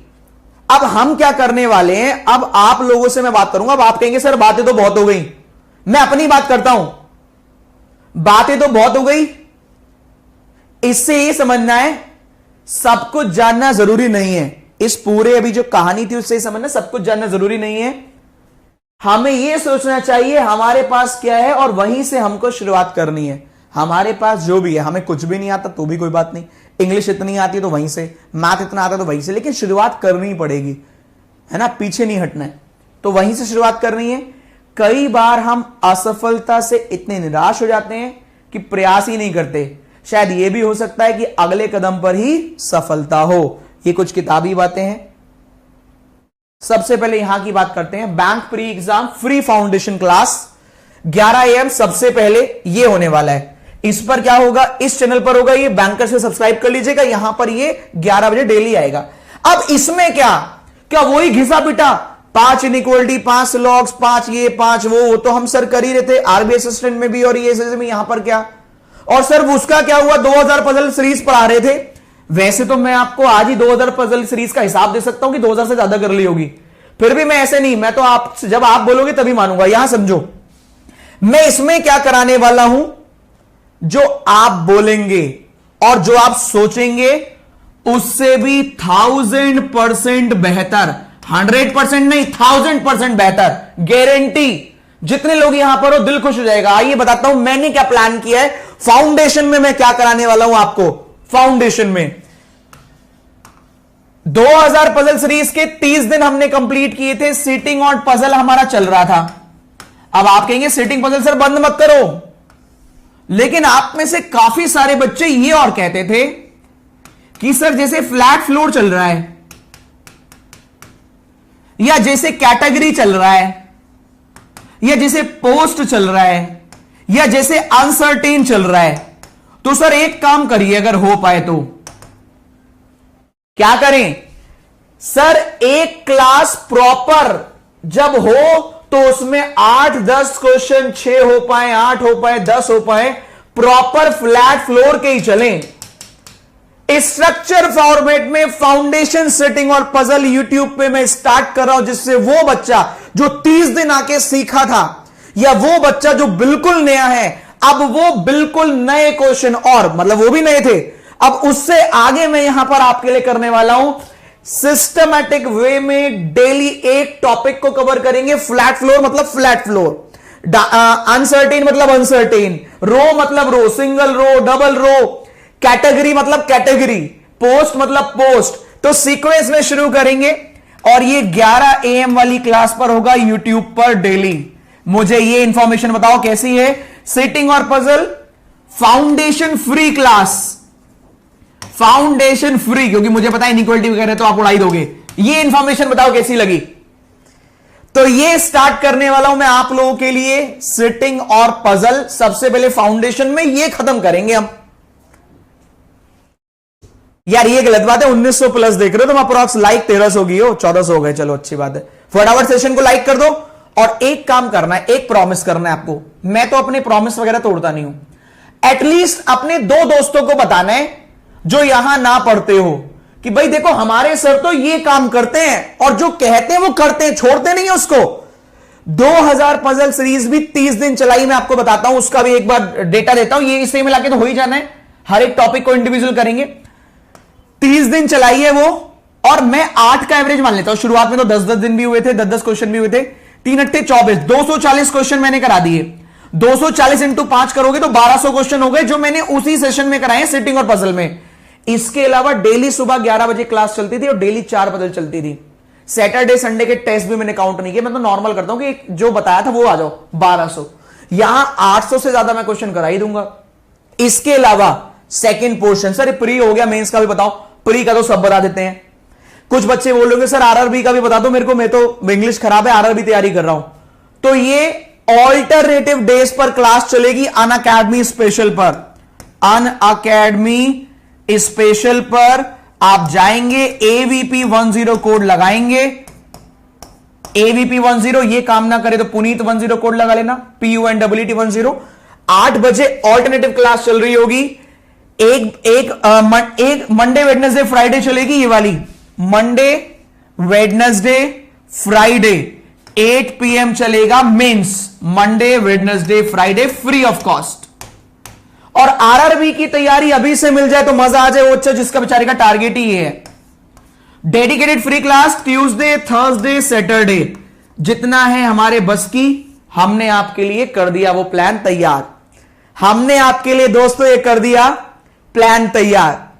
अब हम क्या करने वाले हैं, अब आप लोगों से मैं बात करूंगा। अब आप कहेंगे सर बातें तो बहुत हो गई, मैं अपनी बात करता हूं, बातें तो बहुत हो गई। इससे ये समझना है सब कुछ जानना जरूरी नहीं है। इस पूरे अभी जो कहानी थी उससे समझना सब कुछ जानना जरूरी नहीं है। हमें यह सोचना चाहिए हमारे पास क्या है और वहीं से हमको शुरुआत करनी है। हमारे पास जो भी है, हमें कुछ भी नहीं आता तो भी कोई बात नहीं, इंग्लिश इतनी आती है तो वहीं से, मैथ इतना आता तो वहीं से, लेकिन शुरुआत करनी पड़ेगी, है ना, पीछे नहीं हटना है, तो वहीं से शुरुआत करनी है। कई बार हम असफलता से इतने निराश हो जाते हैं कि प्रयास ही नहीं करते। शायद यह भी हो सकता है कि अगले कदम पर ही सफलता हो। ये कुछ किताबी बातें हैं। सबसे पहले यहां की बात करते हैं, bank pre exam free foundation class 11 AM सबसे पहले ये होने वाला है। इस पर क्या होगा, इस चैनल पर होगा, ये बैंकर से सब्सक्राइब कर लीजिएगा, यहां पर ये 11 बजे डेली आएगा। अब इसमें क्या वही घिसा पिटा 5 इनइक्वालिटी, 5 लॉग्स, 5 ये 5 वो तो हम सर कर ही रहे थे आरबीआई असिस्टेंट में भी और ये में। यहां पर क्या, और सर उसका क्या हुआ, 2000 पजल सीरीज पढ़ा रहे थे। वैसे तो मैं आपको आज ही 2000 पजल सीरीज का हिसाब दे सकता हूं कि 2000 से ज्यादा कर ली होगी, फिर भी मैं ऐसे नहीं, मैं तो आप जब आप बोलोगे तभी मानूंगा। यहां समझो, मैं इसमें क्या कराने वाला हूं, जो आप बोलेंगे और जो आप सोचेंगे उससे भी 1000% बेहतर, 100% नहीं 1000% बेहतर, गारंटी। जितने लोग यहां पर हो दिल खुश हो जाएगा। आइए बताता हूं मैंने क्या प्लान किया है। फाउंडेशन में मैं क्या कराने वाला हूं आपको, फाउंडेशन में 2000 पजल सीरीज के 30 दिन हमने कंप्लीट किए थे। सीटिंग और पजल हमारा चल रहा था। अब आप कहेंगे सीटिंग पजल सर बंद मत करो, लेकिन आप में से काफी सारे बच्चे ये और कहते थे कि सर जैसे फ्लैट फ्लोर चल रहा है या जैसे कैटेगरी चल रहा है या जैसे पोस्ट चल रहा है या जैसे अनसर्टेन चल रहा है, तो सर एक काम करिए, अगर हो पाए तो क्या करें सर, एक क्लास प्रॉपर जब हो तो उसमें 8-10 क्वेश्चन, 6 हो पाए, 8 हो पाए, 10 हो पाए, प्रॉपर फ्लैट फ्लोर के ही चलें। स्ट्रक्चर फॉर्मेट में फाउंडेशन सेटिंग और पजल यूट्यूब पे मैं स्टार्ट कर रहा हूं, जिससे वो बच्चा जो 30 दिन आके सीखा था या वो बच्चा जो बिल्कुल नया है, अब वो बिल्कुल नए क्वेश्चन, और मतलब वो भी नए थे, अब उससे आगे मैं यहां पर आपके लिए करने वाला हूं। सिस्टमैटिक वे में डेली एक टॉपिक को कवर करेंगे। फ्लैट फ्लोर मतलब फ्लैट फ्लोर, अनसर्टेन मतलब अनसर्टेन, रो मतलब row, single row, double row, category मतलब कैटेगरी, पोस्ट मतलब पोस्ट। तो सीक्वेंस में शुरू करेंगे और ये 11 AM वाली क्लास पर होगा यूट्यूब पर डेली। मुझे ये इंफॉर्मेशन बताओ कैसी है। सिटिंग और puzzle foundation free class, foundation free, क्योंकि मुझे पता है इनइक्वालिटी वगैरह तो आप उड़ाई दोगे। ये इंफॉर्मेशन बताओ कैसी लगी। तो ये स्टार्ट करने वाला हूं मैं आप लोगों के लिए सिटिंग और पजल। सबसे पहले फाउंडेशन में ये खत्म करेंगे हम। यार ये गलत बात है, 1900 प्लस देख रहे हो तुम, अप्रॉक्स लाइक 1300 की हो, 1400 हो गए, चलो अच्छी बात है। फटाफट सेशन को लाइक कर दो और एक काम करना है, एक प्रॉमिस करना है आपको। मैं तो अपने प्रॉमिस वगैरह तोड़ता नहीं हूं। एटलीस्ट अपने 2 दोस्तों को बताना है जो यहां ना पढ़ते हो कि भाई देखो हमारे सर तो ये काम करते हैं, और जो कहते हैं वो करते हैं, छोड़ते नहीं है उसको। 2000 पजल सीरीज भी 30 दिन चलाई, मैं आपको बताता हूं, उसका भी एक बार डेटा देता हूं। ये इसे मिला के तो हो ही जाना है, हर एक टॉपिक को इंडिविजुअल करेंगे। 30 दिन चलाई है वो, और मैं 8 का एवरेज मान लेता हूं। शुरुआत में तो 10-10 दिन भी हुए थे, 10-10 क्वेश्चन भी हुए थे। 3 अट्ठे 24, 240 क्वेश्चन मैंने करा दिए। 240 इंटू 5 करोगे तो 1200 क्वेश्चन हो गए, जो मैंने उसी सेशन में कराए सिटिंग और पजल में। इसके अलावा डेली सुबह 11 बजे क्लास चलती थी और डेली 4 पजल चलती थी। सैटरडे संडे के टेस्ट भी मैंने काउंट नहीं किए, मैं तो नॉर्मल करता हूं कि जो बताया था वो आ जाओ। 1200, यहां 800 से ज्यादा मैं क्वेश्चन करा ही दूंगा। इसके अलावा सेकंड पोर्शन, सर प्री हो गया, मेंस का भी बताओ। प्री का तो सब बता देते हैं। कुछ बच्चे बोलोगे सर आरआरबी का भी बता दो मेरे को, मैं तो इंग्लिश खराब है, आरआरबी तैयारी कर रहा हूं। तो ये ऑल्टरनेटिव डेज पर क्लास चलेगी अनअकैडमी स्पेशल पर। अनअकैडमी स्पेशल पर आप जाएंगे, एवीपी 10 कोड लगाएंगे। एवीपी 10, ये काम ना करे तो पुनीत 10 कोड लगा लेना, PUNWT 10। 8 बजे ऑल्टरनेटिव क्लास चल रही होगी। एक मंडे वेडनेसडे फ्राइडे चलेगी, ये वाली मंडे वेडनेसडे फ्राइडे 8 PM चलेगा mains. Monday Wednesday Friday free of cost. और आरआरबी की तैयारी अभी से मिल जाए तो मजा आ जाए, वो अच्छा जिसका बेचारे का टारगेट ही ये है। Dedicated free class Tuesday Thursday Saturday, जितना है हमारे बस की, हमने आपके लिए कर दिया वो प्लान तैयार। हमने आपके लिए दोस्तों ये कर दिया प्लान तैयार।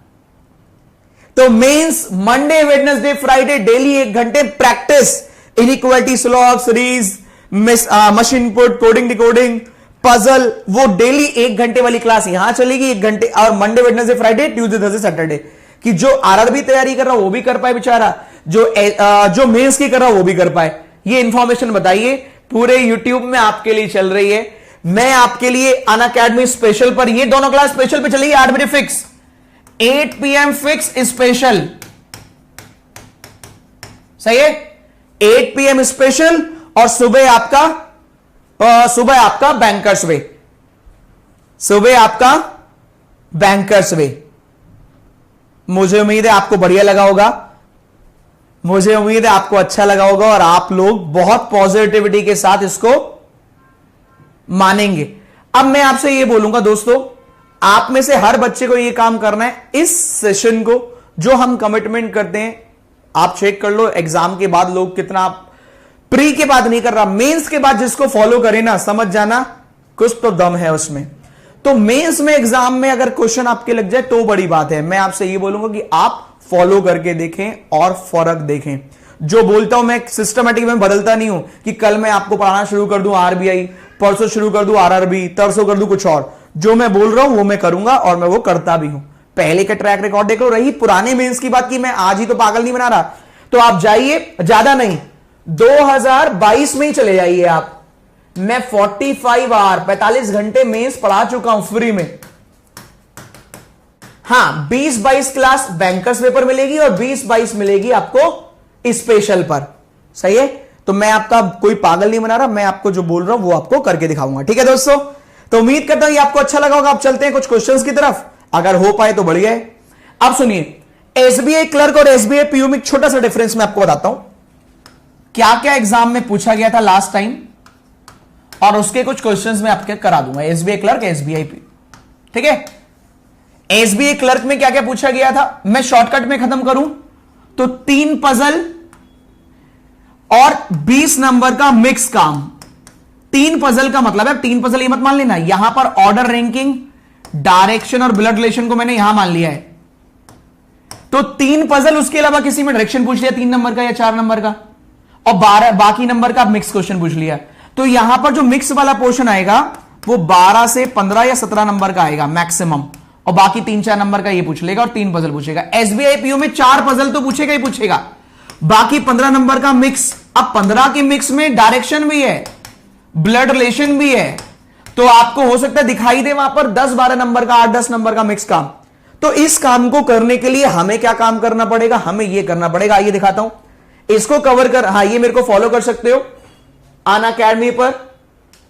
तो mains Monday Wednesday Friday daily 1 घंटे practice, inequality solve series, machine input, coding decoding, puzzle, वो डेली 1 घंटे वाली क्लास यहां चलेगी 1 घंटे। और Monday Wednesday Friday Tuesday Thursday Saturday कि जो आरआरबी तैयारी कर रहा हो वो भी कर पाए बेचारा, जो मेंस की कर रहा हो वो भी कर पाए। ये इंफॉर्मेशन बताइए, पूरे यूट्यूब में आपके लिए चल रही है। मैं आपके लिए अनअकैडमी स्पेशल पर, ये दोनों क्लास स्पेशल पे चलेगी 8 बजे फिक्स, 8 PM फिक्स स्पेशल। सही है, 8 PM स्पेशल। और सुबह आपका बैंकर्स वे, सुबह आपका बैंकर्स वे। मुझे उम्मीद है आपको बढ़िया लगा होगा, मुझे उम्मीद है आपको अच्छा लगा होगा, और आप लोग बहुत पॉजिटिविटी के साथ इसको मानेंगे। अब मैं आपसे ये बोलूंगा दोस्तों, आप में से हर बच्चे को ये काम करना है। इस सेशन को जो हम कमिटमेंट करते हैं, आप चेक कर लो एग्जाम के बाद लोग कितना, प्री के बाद नहीं कर रहा, मेंस के बाद जिसको फॉलो करे ना, समझ जाना कुछ तो दम है उसमें। तो मेंस में एग्जाम में अगर क्वेश्चन आपके लग जाए तो बड़ी बात है। मैं आपसे ये बोलूंगा कि आप फॉलो करके देखें और फर्क देखें। जो बोलता हूं मैं सिस्टमेटिक में बदलता नहीं हूं कि कल मैं आपको पढ़ाना शुरू कर दूं आरबीआई, परसों शुरू कर दूं आरआरबी, तरसों कर दूं कुछ और। जो मैं बोल रहा हूं वो मैं करूंगा और मैं वो करता भी हूं। पहले का ट्रैक रिकॉर्ड देख लो, रही पुराने मेंस की बात की, मैं आज ही तो पागल नहीं बना रहा। तो आप जाइए, ज्यादा नहीं 2022 में ही चले जाइए आप। मैं 45 आवर 45 घंटे मेंस पढ़ा चुका हूं फ्री में। हां 20-22 क्लास बैंकर्स पेपर मिलेगी और 20-22 मिलेगी आपको स्पेशल पर। सही है, तो मैं आपका कोई पागल नहीं बना रहा, मैं आपको जो बोल रहा हूं वो आपको करके दिखाऊंगा। ठीक है दोस्तों, तो उम्मीद करता हूं ये आपको अच्छा लगा होगा। अब चलते हैं कुछ क्वेश्चंस की तरफ, अगर हो पाए तो बढ़िया है। अब सुनिए, एसबीआई क्लर्क और एसबीआई पीयू में छोटा सा डिफरेंस मैं आपको बताता हूं। क्या क्या एग्जाम में पूछा गया था लास्ट टाइम, और उसके कुछ क्वेश्चंस मैं आपके करा दूंगा। एसबीआई क्लर्क, एसबीआई पी, ठीक है। एसबीआई क्लर्क में क्या क्या पूछा गया था, मैं शॉर्टकट में खत्म करूं तो 3 पजल और 20 नंबर का मिक्स काम। 3 पजल का मतलब है, 3 पजल ये मत मान लेना, यहां पर ऑर्डर रैंकिंग, डायरेक्शन और ब्लड रिलेशन को मैंने यहां मान लिया है। तो 3 पजल, उसके अलावा किसी में डायरेक्शन पूछ लिया 3 नंबर का या 4 नंबर का, और 12 बाकी नंबर का मिक्स क्वेश्चन पूछ लिया। तो यहां पर जो मिक्स वाला पोर्शन आएगा वो 12 से 15 या 17 नंबर का आएगा मैक्सिमम, और बाकी 3-4 नंबर का ये पूछ लेगा और 3 पजल पूछेगा। एसबीआई पीयू में 4 पजल तो पूछेगा ही पूछेगा, बाकी 15 नंबर का मिक्स। अब 15 के मिक्स में डायरेक्शन भी है, ब्लड रिलेशन भी है, तो आपको हो सकता है दिखाई दे वहां पर 10-12 नंबर का, 8-10 नंबर का मिक्स काम। तो इस काम को करने के लिए हमें क्या काम करना पड़ेगा, हमें यह करना पड़ेगा, आइए दिखाता हूं इसको कवर कर। हाँ, ये मेरे को फॉलो कर सकते हो, अन अकेडमी पर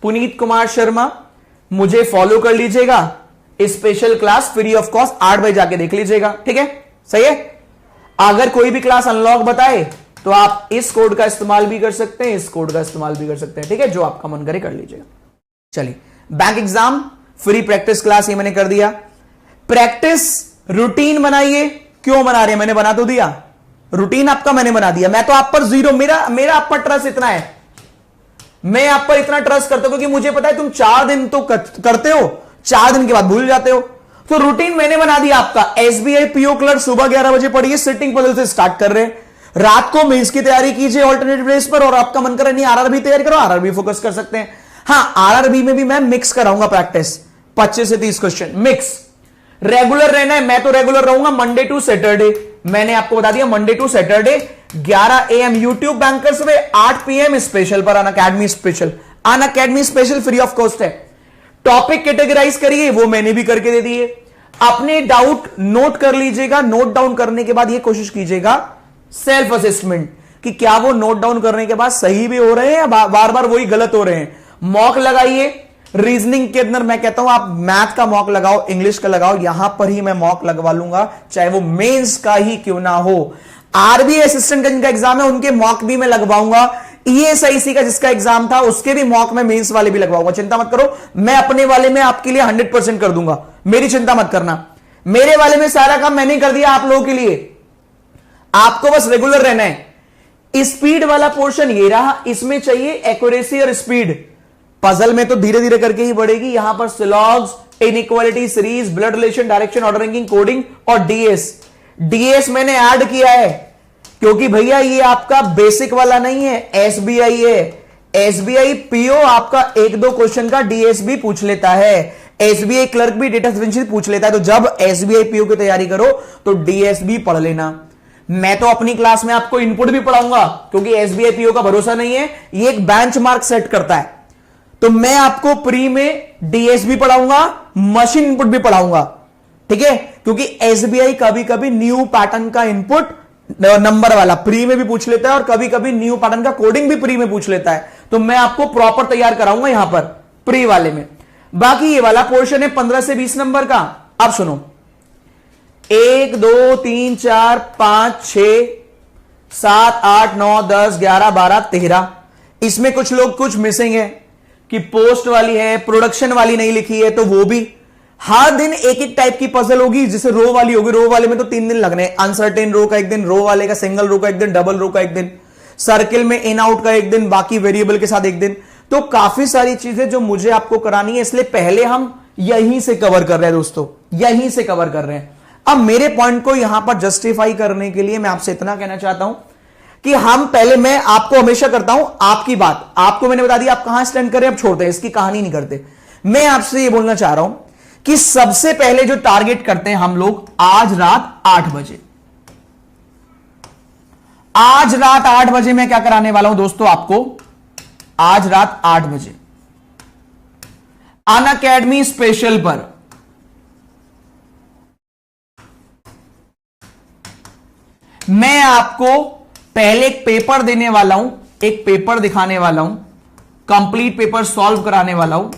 पुनीत कुमार शर्मा, मुझे फॉलो कर लीजिएगा। Special class free of cost 8 बजे जाके देख लीजिएगा, ठीक है, सही है। अगर कोई भी क्लास अनलॉक बताए तो आप इस कोड का इस्तेमाल भी कर सकते हैं, इस कोड का इस्तेमाल भी कर सकते हैं, ठीक है, जो आपका मन करे कर लीजिएगा। चलिए, bank exam free practice class ये मैंने कर दिया। प्रैक्टिस रूटीन बनाइए। क्यों बना रहे हैं, मैंने बना तो दिया, रूटीन आपका मैंने बना दिया। मैं तो आप पर जीरो, मेरा आप पर ट्रस्ट इतना है, मैं आप पर इतना ट्रस्ट करता हूं क्योंकि मुझे पता है तुम 4 दिन तो करते हो, 4 दिन के बाद भूल जाते हो। तो रूटीन मैंने बना दिया आपका। एसबीआई पीओ क्लर्क सुबह 11 बजे पढ़िए, सिटिंग पजल से स्टार्ट कर रहे हैं। रात को मेंस की तैयारी कीजिए ऑल्टरनेटिव डेज पर, और आपका मन करे नहीं आरआरबी तैयारी करो, आरआरबी फोकस कर सकते हैं। हां, आरआरबी में भी मैं मिक्स कराऊंगा प्रैक्टिस, 25 से 30 क्वेश्चन मिक्स। रेगुलर रहना है, मैं तो रेगुलर रहूंगा मंडे टू सैटरडे। मैंने आपको बता दिया Monday to Saturday 11 AM YouTube bankers में, 8 PM स्पेशल पर Unacademy special. Unacademy special free of cost है। टॉपिक कैटेगराइज करिए, वो मैंने भी करके दे दिए। अपने डाउट नोट कर लीजिएगा, नोट डाउन करने के बाद ये कोशिश कीजिएगा सेल्फ असेसमेंट कि क्या वो नोट डाउन करने के बाद सही भी हो रहे हैं या बार बार वही गलत हो रहे हैं। मॉक लगाइए। रीजनिंग के अंदर मैं कहता हूं आप मैथ का मॉक लगाओ, इंग्लिश का लगाओ, यहां पर ही मैं मॉक लगवा लूंगा, चाहे वो मेंस का ही क्यों ना हो। आरबीआई असिस्टेंट का जिनका एग्जाम है उनके मॉक भी मैं लगवाऊंगा। ईएसआईसी का जिसका एग्जाम था उसके भी मॉक में मेंस वाले भी लगवाऊंगा, चिंता मत करो। मैं अपने वाले में आपके लिए 100% कर दूंगा, मेरी चिंता मत करना। मेरे वाले में सारा काम मैंने कर दिया आप लोगों के लिए, आपको बस रेगुलर रहना है। स्पीड वाला पोर्शन ये रहा, इसमें चाहिए एक्यूरेसी और स्पीड। पजल में तो धीरे धीरे करके ही बढ़ेगी, यहां पर syllogism, inequality series, blood relation, direction, order ranking, coding और डीएस मैंने ऐड किया है क्योंकि भैया ये आपका बेसिक वाला नहीं है, एसबीआई है। एसबीआई पीओ आपका 1-2 क्वेश्चन का डीएस भी पूछ लेता है, एसबीआई क्लर्क भी डेटा सफिशिएंसी पूछ लेता है। तो जब एसबीआई पीओ की तैयारी करो तो डीएस भी पढ़ लेना। मैं तो अपनी क्लास में आपको इनपुट भी पढ़ाऊंगा क्योंकि एसबीआई पीओ का भरोसा नहीं है, ये एक बेंचमार्क सेट करता है। तो मैं आपको प्री में डीएस भी पढ़ाऊंगा, मशीन इनपुट भी पढ़ाऊंगा, ठीक है, क्योंकि एसबीआई कभी कभी न्यू पैटर्न का इनपुट नंबर वाला प्री में भी पूछ लेता है और कभी कभी न्यू पैटर्न का कोडिंग भी प्री में पूछ लेता है। तो मैं आपको प्रॉपर तैयार कराऊंगा यहां पर प्री वाले में। बाकी ये वाला पोर्शन है 15 से 20 नंबर का। अब सुनो, 1 2 3 4 5 6 7 8 9 10 11 12 13, इसमें कुछ लोग कुछ मिसिंग है कि पोस्ट वाली है, प्रोडक्शन वाली नहीं लिखी है, तो वो भी हर दिन एक एक टाइप की पजल होगी। जैसे रो वाली होगी, रो वाले में तो 3 दिन लगने, अनसर्टेन रो का एक दिन, रो वाले का सिंगल रो का एक दिन, डबल रो का एक दिन, सर्किल में इन आउट का एक दिन, बाकी वेरिएबल के साथ एक दिन। तो काफी सारी चीजें जो मुझे आपको करानी है, इसलिए पहले हम यहीं से कवर कर रहे हैं दोस्तों, यहीं से कवर कर रहे हैं। अब मेरे पॉइंट को यहां पर जस्टिफाई करने के लिए मैं आपसे इतना कहना चाहता हूं कि हम पहले, मैं आपको हमेशा करता हूं आपकी बात, आपको मैंने बता दिया आप कहां स्टैंड करें, अब छोड़ते हैं, इसकी कहानी नहीं करते। मैं आपसे ये बोलना चाह रहा हूं कि सबसे पहले जो टारगेट करते हैं हम लोग, आज रात 8 बजे, आज रात 8 बजे मैं क्या कराने वाला हूं दोस्तों आपको, आज रात 8 बजे अनअकैडमी स्पेशल पर मैं आपको पहले एक पेपर देने वाला हूं, एक पेपर दिखाने वाला हूं, कंप्लीट पेपर सॉल्व कराने वाला हूं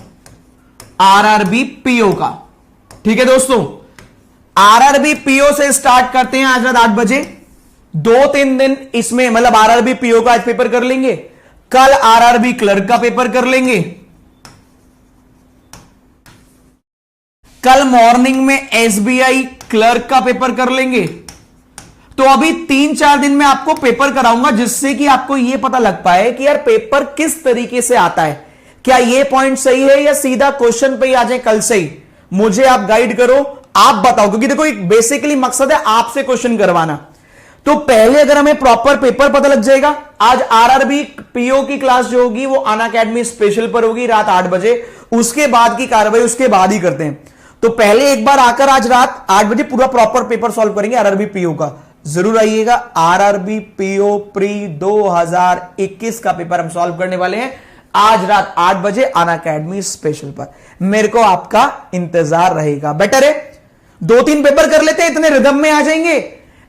आरआरबी पीओ का, ठीक है दोस्तों। आरआरबी पीओ से स्टार्ट करते हैं आज रात 8 बजे। 2-3 दिन इसमें, मतलब आरआरबी पीओ का आज पेपर कर लेंगे, कल आरआरबी क्लर्क का पेपर कर लेंगे, कल मॉर्निंग में एसबीआई क्लर्क का पेपर कर लेंगे। तो अभी 3-4 दिन में आपको पेपर कराऊंगा जिससे कि आपको यह पता लग पाए कि यार पेपर किस तरीके से आता है, क्या यह पॉइंट सही है या सीधा क्वेश्चन पे ही आ जाए कल से ही। मुझे आप गाइड करो, आप बताओ, क्योंकि देखो एक बेसिकली मकसद है आपसे क्वेश्चन करवाना। तो पहले अगर हमें प्रॉपर पेपर पता लग जाएगा, आज आरआरबी पीओ की क्लास जो होगी वो अनअकैडमी स्पेशल पर होगी रात 8 बजे, उसके बाद की कार्रवाई उसके बाद ही करते हैं। तो पहले एक बार आकर आज रात 8 बजे पूरा प्रॉपर पेपर सॉल्व करेंगे आरआरबी पीओ का, जरूर आइएगा। आरआरबी पीओ प्री 2021 का पेपर हम सॉल्व करने वाले हैं आज रात 8 बजे अनअकैडमी स्पेशल पर। मेरे को आपका इंतजार रहेगा, बेटर है 2-3 पेपर कर लेते हैं, इतने रिदम में आ जाएंगे,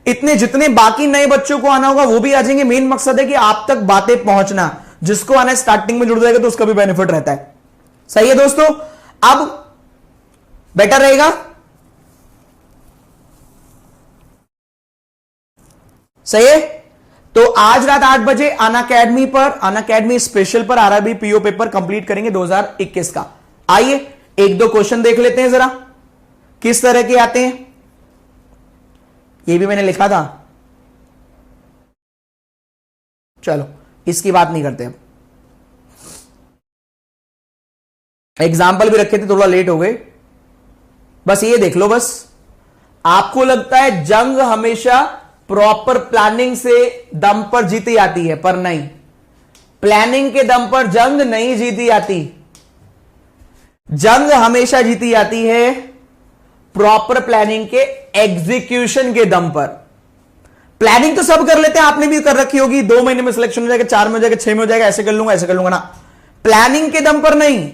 इतने जितने बाकी नए बच्चों को आना होगा वो भी आ जाएंगे। मेन मकसद है कि आप तक बातें पहुंचना, जिसको आना है स्टार्टिंग में जुड़ जाएगा तो उसका भी बेनिफिट रहता है। सही है दोस्तों, अब बेटर रहेगा। सही है, तो आज रात 8 बजे अनअकैडमी स्पेशल पर आरआरबी पीओ पेपर कंप्लीट करेंगे 2021 का। आइए एक दो क्वेश्चन देख लेते हैं जरा किस तरह के आते हैं। ये भी मैंने लिखा था, चलो इसकी बात नहीं करते। अब एग्जाम्पल भी रखे थे, थोड़ा लेट हो गए। बस ये देख लो, बस आपको लगता है जंग हमेशा प्रॉपर प्लानिंग से दम पर जीती आती है, पर नहीं, प्लानिंग के दम पर जंग नहीं जीती आती। जंग हमेशा जीती आती है प्रॉपर प्लानिंग के एग्जीक्यूशन के दम पर। प्लानिंग तो सब कर लेते हैं, आपने भी कर रखी होगी, 2 महीने में सिलेक्शन हो जाएगा, 4 में हो जाएगा, 6 में हो जाएगा, ऐसे कर लूंगा ना। प्लानिंग के दम पर नहीं,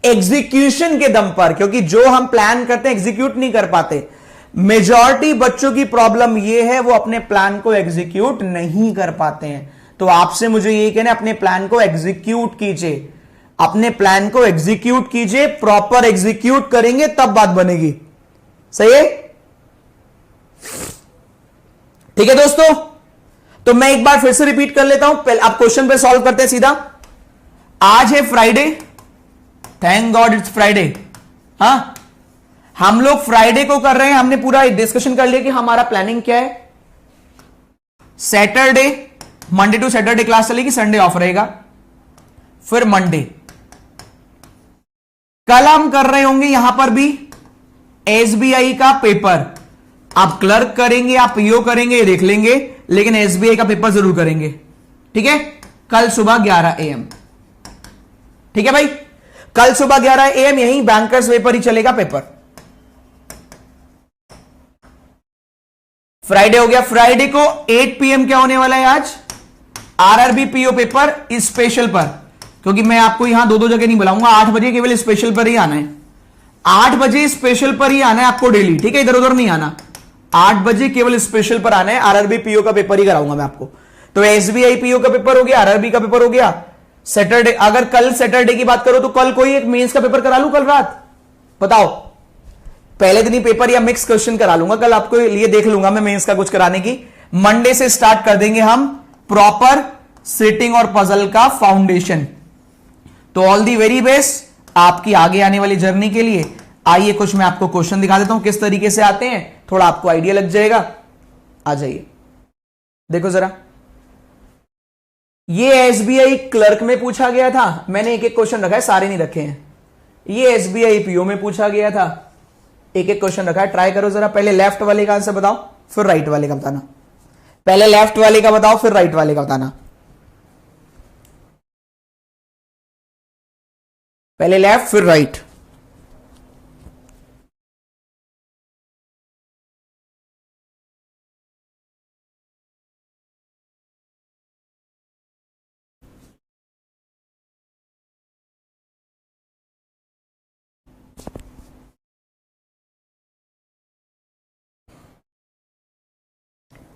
एग्जीक्यूशन के दम पर, क्योंकि जो हम प्लान करते हैं एग्जीक्यूट नहीं कर पाते। मेजॉरिटी बच्चों की प्रॉब्लम यह है वो अपने प्लान को एग्जीक्यूट नहीं कर पाते हैं। तो आपसे मुझे यही कहना है, अपने प्लान को एग्जीक्यूट कीजिए, अपने प्लान को एग्जीक्यूट कीजिए, प्रॉपर एग्जीक्यूट करेंगे तब बात बनेगी। सही है, ठीक है दोस्तों। तो मैं एक बार फिर से रिपीट कर लेता हूं, पहले आप क्वेश्चन पे सॉल्व करते हैं सीधा। आज है Friday, thank God it's Friday. हाँ, हम लोग फ्राइडे को कर रहे हैं, हमने पूरा डिस्कशन कर लिया कि हमारा प्लानिंग क्या है। Saturday, Monday to Saturday class चलेगी, संडे ऑफ रहेगा, फिर मंडे। कल हम कर रहे होंगे यहां पर भी एसबीआई का पेपर। आप क्लर्क करेंगे, आप पीओ करेंगे, ये देख लेंगे, लेकिन एसबीआई का पेपर जरूर करेंगे। ठीक है, कल सुबह 11 AM। ठीक है भाई, कल सुबह 11 AM यही बैंकर्स वे पर ही चलेगा पेपर। फ्राइडे हो गया, फ्राइडे को 8 PM क्या होने वाला है आज, आरआरबी पीओ पेपर स्पेशल पर, क्योंकि मैं आपको यहां दो जगह नहीं बुलाऊंगा, 8 बजे केवल स्पेशल पर ही आना है। 8 बजे स्पेशल पर ही आना है आपको डेली, ठीक है, इधर उधर नहीं आना। 8 बजे केवल स्पेशल पर आना है, आरआरबी पीओ का पेपर ही कराऊंगा मैं आपको। तो एसबीआई पीओ का पेपर हो गया, आरआरबी का पेपर हो गया। सैटरडे, अगर कल सैटरडे की बात करो तो कल कोई एक मेंस का पेपर करा लूं कल रात, बताओ, पहले दिन ही पेपर या मिक्स क्वेश्चन करा लूंगा कल, आपको लिए देख लूंगा मैं मेंस का कुछ कराने की। मंडे से स्टार्ट कर देंगे हम प्रॉपर सिटिंग और पजल का फाउंडेशन। तो ऑल दी वेरी बेस्ट आपकी आगे आने वाली जर्नी के लिए। आइए कुछ मैं आपको क्वेश्चन दिखा देता हूं किस तरीके से आते हैं, थोड़ा आपको आइडिया लग जाएगा। आ जाइए, देखो जरा, ये एसबीआई क्लर्क में पूछा गया था, मैंने एक एक क्वेश्चन रखा है, सारे नहीं रखे हैं। ये एसबीआई पीओ में पूछा गया था, एक एक क्वेश्चन रखा है। ट्राई करो जरा, पहले लेफ्ट वाले का आंसर बताओ, फिर राइट वाले का बताना। पहले लेफ्ट वाले का बताओ, फिर राइट वाले का बताना। पहले लेफ्ट फिर राइट।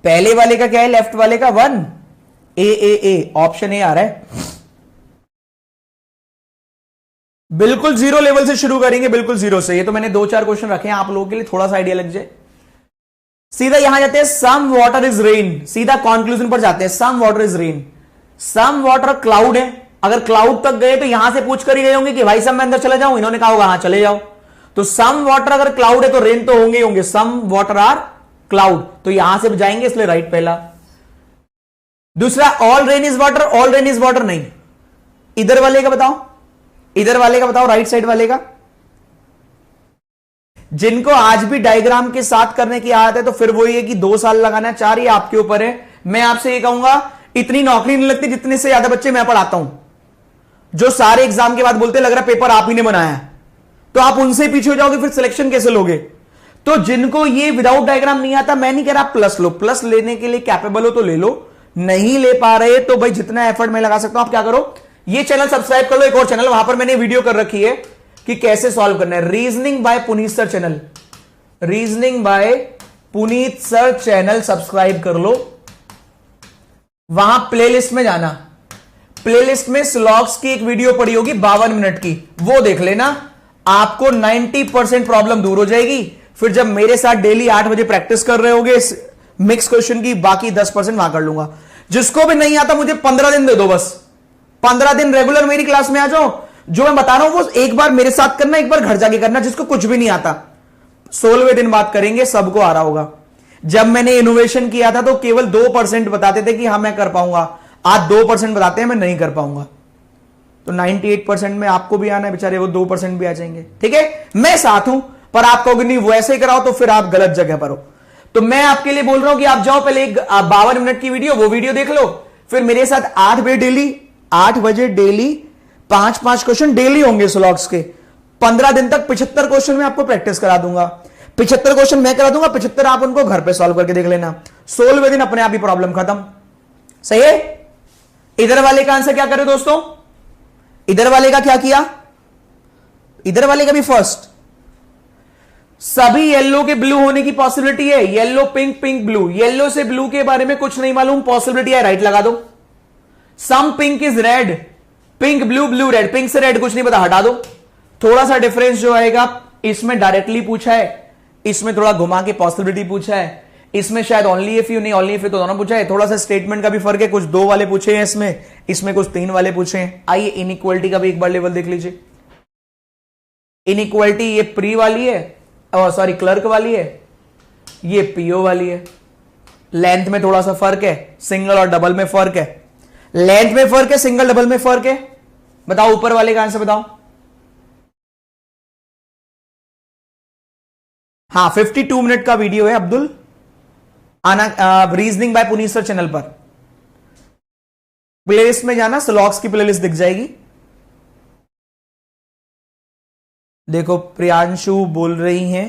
पहले वाले का क्या है, लेफ्ट वाले का 1 ए ऑप्शन ए आ रहा है। बिल्कुल जीरो लेवल से शुरू करेंगे, बिल्कुल जीरो से। ये तो मैंने 2-4 क्वेश्चन रखे हैं आप लोगों के लिए, थोड़ा सा आइडिया लग जाए। सीधा यहां जाते हैं, सम वाटर इज रेन, सीधा कंक्लूजन पर जाते हैं। Some water is rain, some water cloud है। अगर क्लाउड तक गए तो यहां से पूछ कर ही गए होंगे कि भाई साहब मैं अंदर चले जाऊं, इन्होंने कहा होगा हाँ चले जाओ। तो सम वाटर अगर क्लाउड है तो रेन तो होंगे ही होंगे, सम वाटर आर क्लाउड, तो यहां से जाएंगे, इसलिए राइट पहला। दूसरा, all rain is water, all rain is water नहीं। इधर वाले का बताओ, इधर वाले का बताओ, राइट साइड वाले का। जिनको आज भी डायग्राम के साथ करने की आदत है तो फिर वो ये कि 2 साल लगाना, 4, ये आपके ऊपर है। मैं आपसे ये कहूंगा, इतनी नौकरी नहीं लगती जितने से ज्यादा बच्चे मैं पढ़ाता हूं, जो सारे एग्जाम के बाद बोलते लग रहा पेपर आप ही ने बनाया है, तो आप उनसे पीछे हो जाओगे, फिर सिलेक्शन कैसे लोगे। तो जिनको ये विदाउट डायग्राम नहीं आता, मैं नहीं कह रहा आप प्लस लो, प्लस लेने के लिए कैपेबल हो तो ले लो, नहीं ले पा रहे तो भाई जितना एफर्ट मैं लगा सकता हूं आप क्या करो, ये चैनल सब्सक्राइब कर लो, एक और चैनल वहां पर मैंने वीडियो कर रखी है कि कैसे सॉल्व करना है। Reasoning bye Puneet sir channel, reasoning bye Puneet sir channel subscribe कर लो। वहां प्लेलिस्ट में जाना, प्लेलिस्ट में स्लॉग्स की एक वीडियो पड़ी होगी 52 मिनट की, वो देख लेना, आपको 90% प्रॉब्लम दूर हो जाएगी। फिर जब मेरे साथ डेली 8 बजे प्रैक्टिस कर रहे होगे मिक्स क्वेश्चन की, बाकी 10% वहां कर लूंगा। जिसको भी नहीं आता मुझे 15 दिन दे दो, बस 15 दिन रेगुलर मेरी क्लास में आ जाओ। जो मैं बता रहा हूं वो एक बार मेरे साथ करना, एक बार घर जाके करना। जिसको कुछ भी नहीं आता 16वें दिन बात करेंगे, सबको आ रहा होगा। जब मैंने इनोवेशन किया था तो केवल 2% बताते थे कि हाँ मैं कर पाऊंगा, आज 2% बताते हैं मैं नहीं कर पाऊंगा। तो 98% में आपको भी आना है, बेचारे वो 2% भी आ जाएंगे। ठीक है, मैं साथ हूं, पर आप कहोगे नहीं वैसे ही कराओ, तो फिर आप गलत जगह पर हो। तो मैं आपके लिए बोल रहा हूं कि आप जाओ पहले एक 52 मिनट की वीडियो, वो वीडियो देख लो, फिर मेरे साथ 8 बजे डेली 5-5 क्वेश्चन डेली होंगे स्लॉग्स के। 15 दिन तक 75 क्वेश्चन में आपको प्रैक्टिस करा दूंगा। 75 क्वेश्चन मैं करा दूंगा, 75 आप उनको घर पे सॉल्व करके देख लेना। 16वें दिन अपने आप ही प्रॉब्लम खत्म। सही है। इधर वाले का आंसर क्या करे दोस्तों? इधर वाले का क्या किया? इधर वाले का भी फर्स्ट। सभी येलो के ब्लू होने की पॉसिबिलिटी है। Yellow pink, pink blue. Yellow से ब्लू के बारे में कुछ नहीं मालूम, पॉसिबिलिटी है, राइट लगा दो। Some pink is red, pink blue, blue red. Pink से रेड कुछ नहीं पता, हटा दो। थोड़ा सा डिफरेंस जो आएगा, इसमें डायरेक्टली पूछा है, इसमें थोड़ा घुमा के पॉसिबिलिटी पूछा है, इसमें शायद ओनली इफ यू, नहीं ओनली इफ यू तो दोनों पूछा है। थोड़ा सा स्टेटमेंट का भी फर्क है, कुछ 2 वाले पूछे हैं इसमें कुछ 3 वाले पूछे हैं। आइए इनइक्वालिटी का भी एक बार लेवल देख लीजिए। इनइक्वालिटी ये प्री वाली है, सॉरी क्लर्क वाली है, ये पीओ वाली है। लेंथ में थोड़ा सा फर्क है, सिंगल और डबल में फर्क है। लेंथ में फर्क है, सिंगल डबल में फर्क है। बताओ ऊपर वाले का आंसर बताओ। हाँ 52 मिनट का वीडियो है अब्दुल, आना reasoning bye Puneet sir channel पर। प्लेलिस्ट में जाना, स्लॉग्स की प्लेलिस्ट दिख जाएगी। देखो प्रियांशु बोल रही हैं,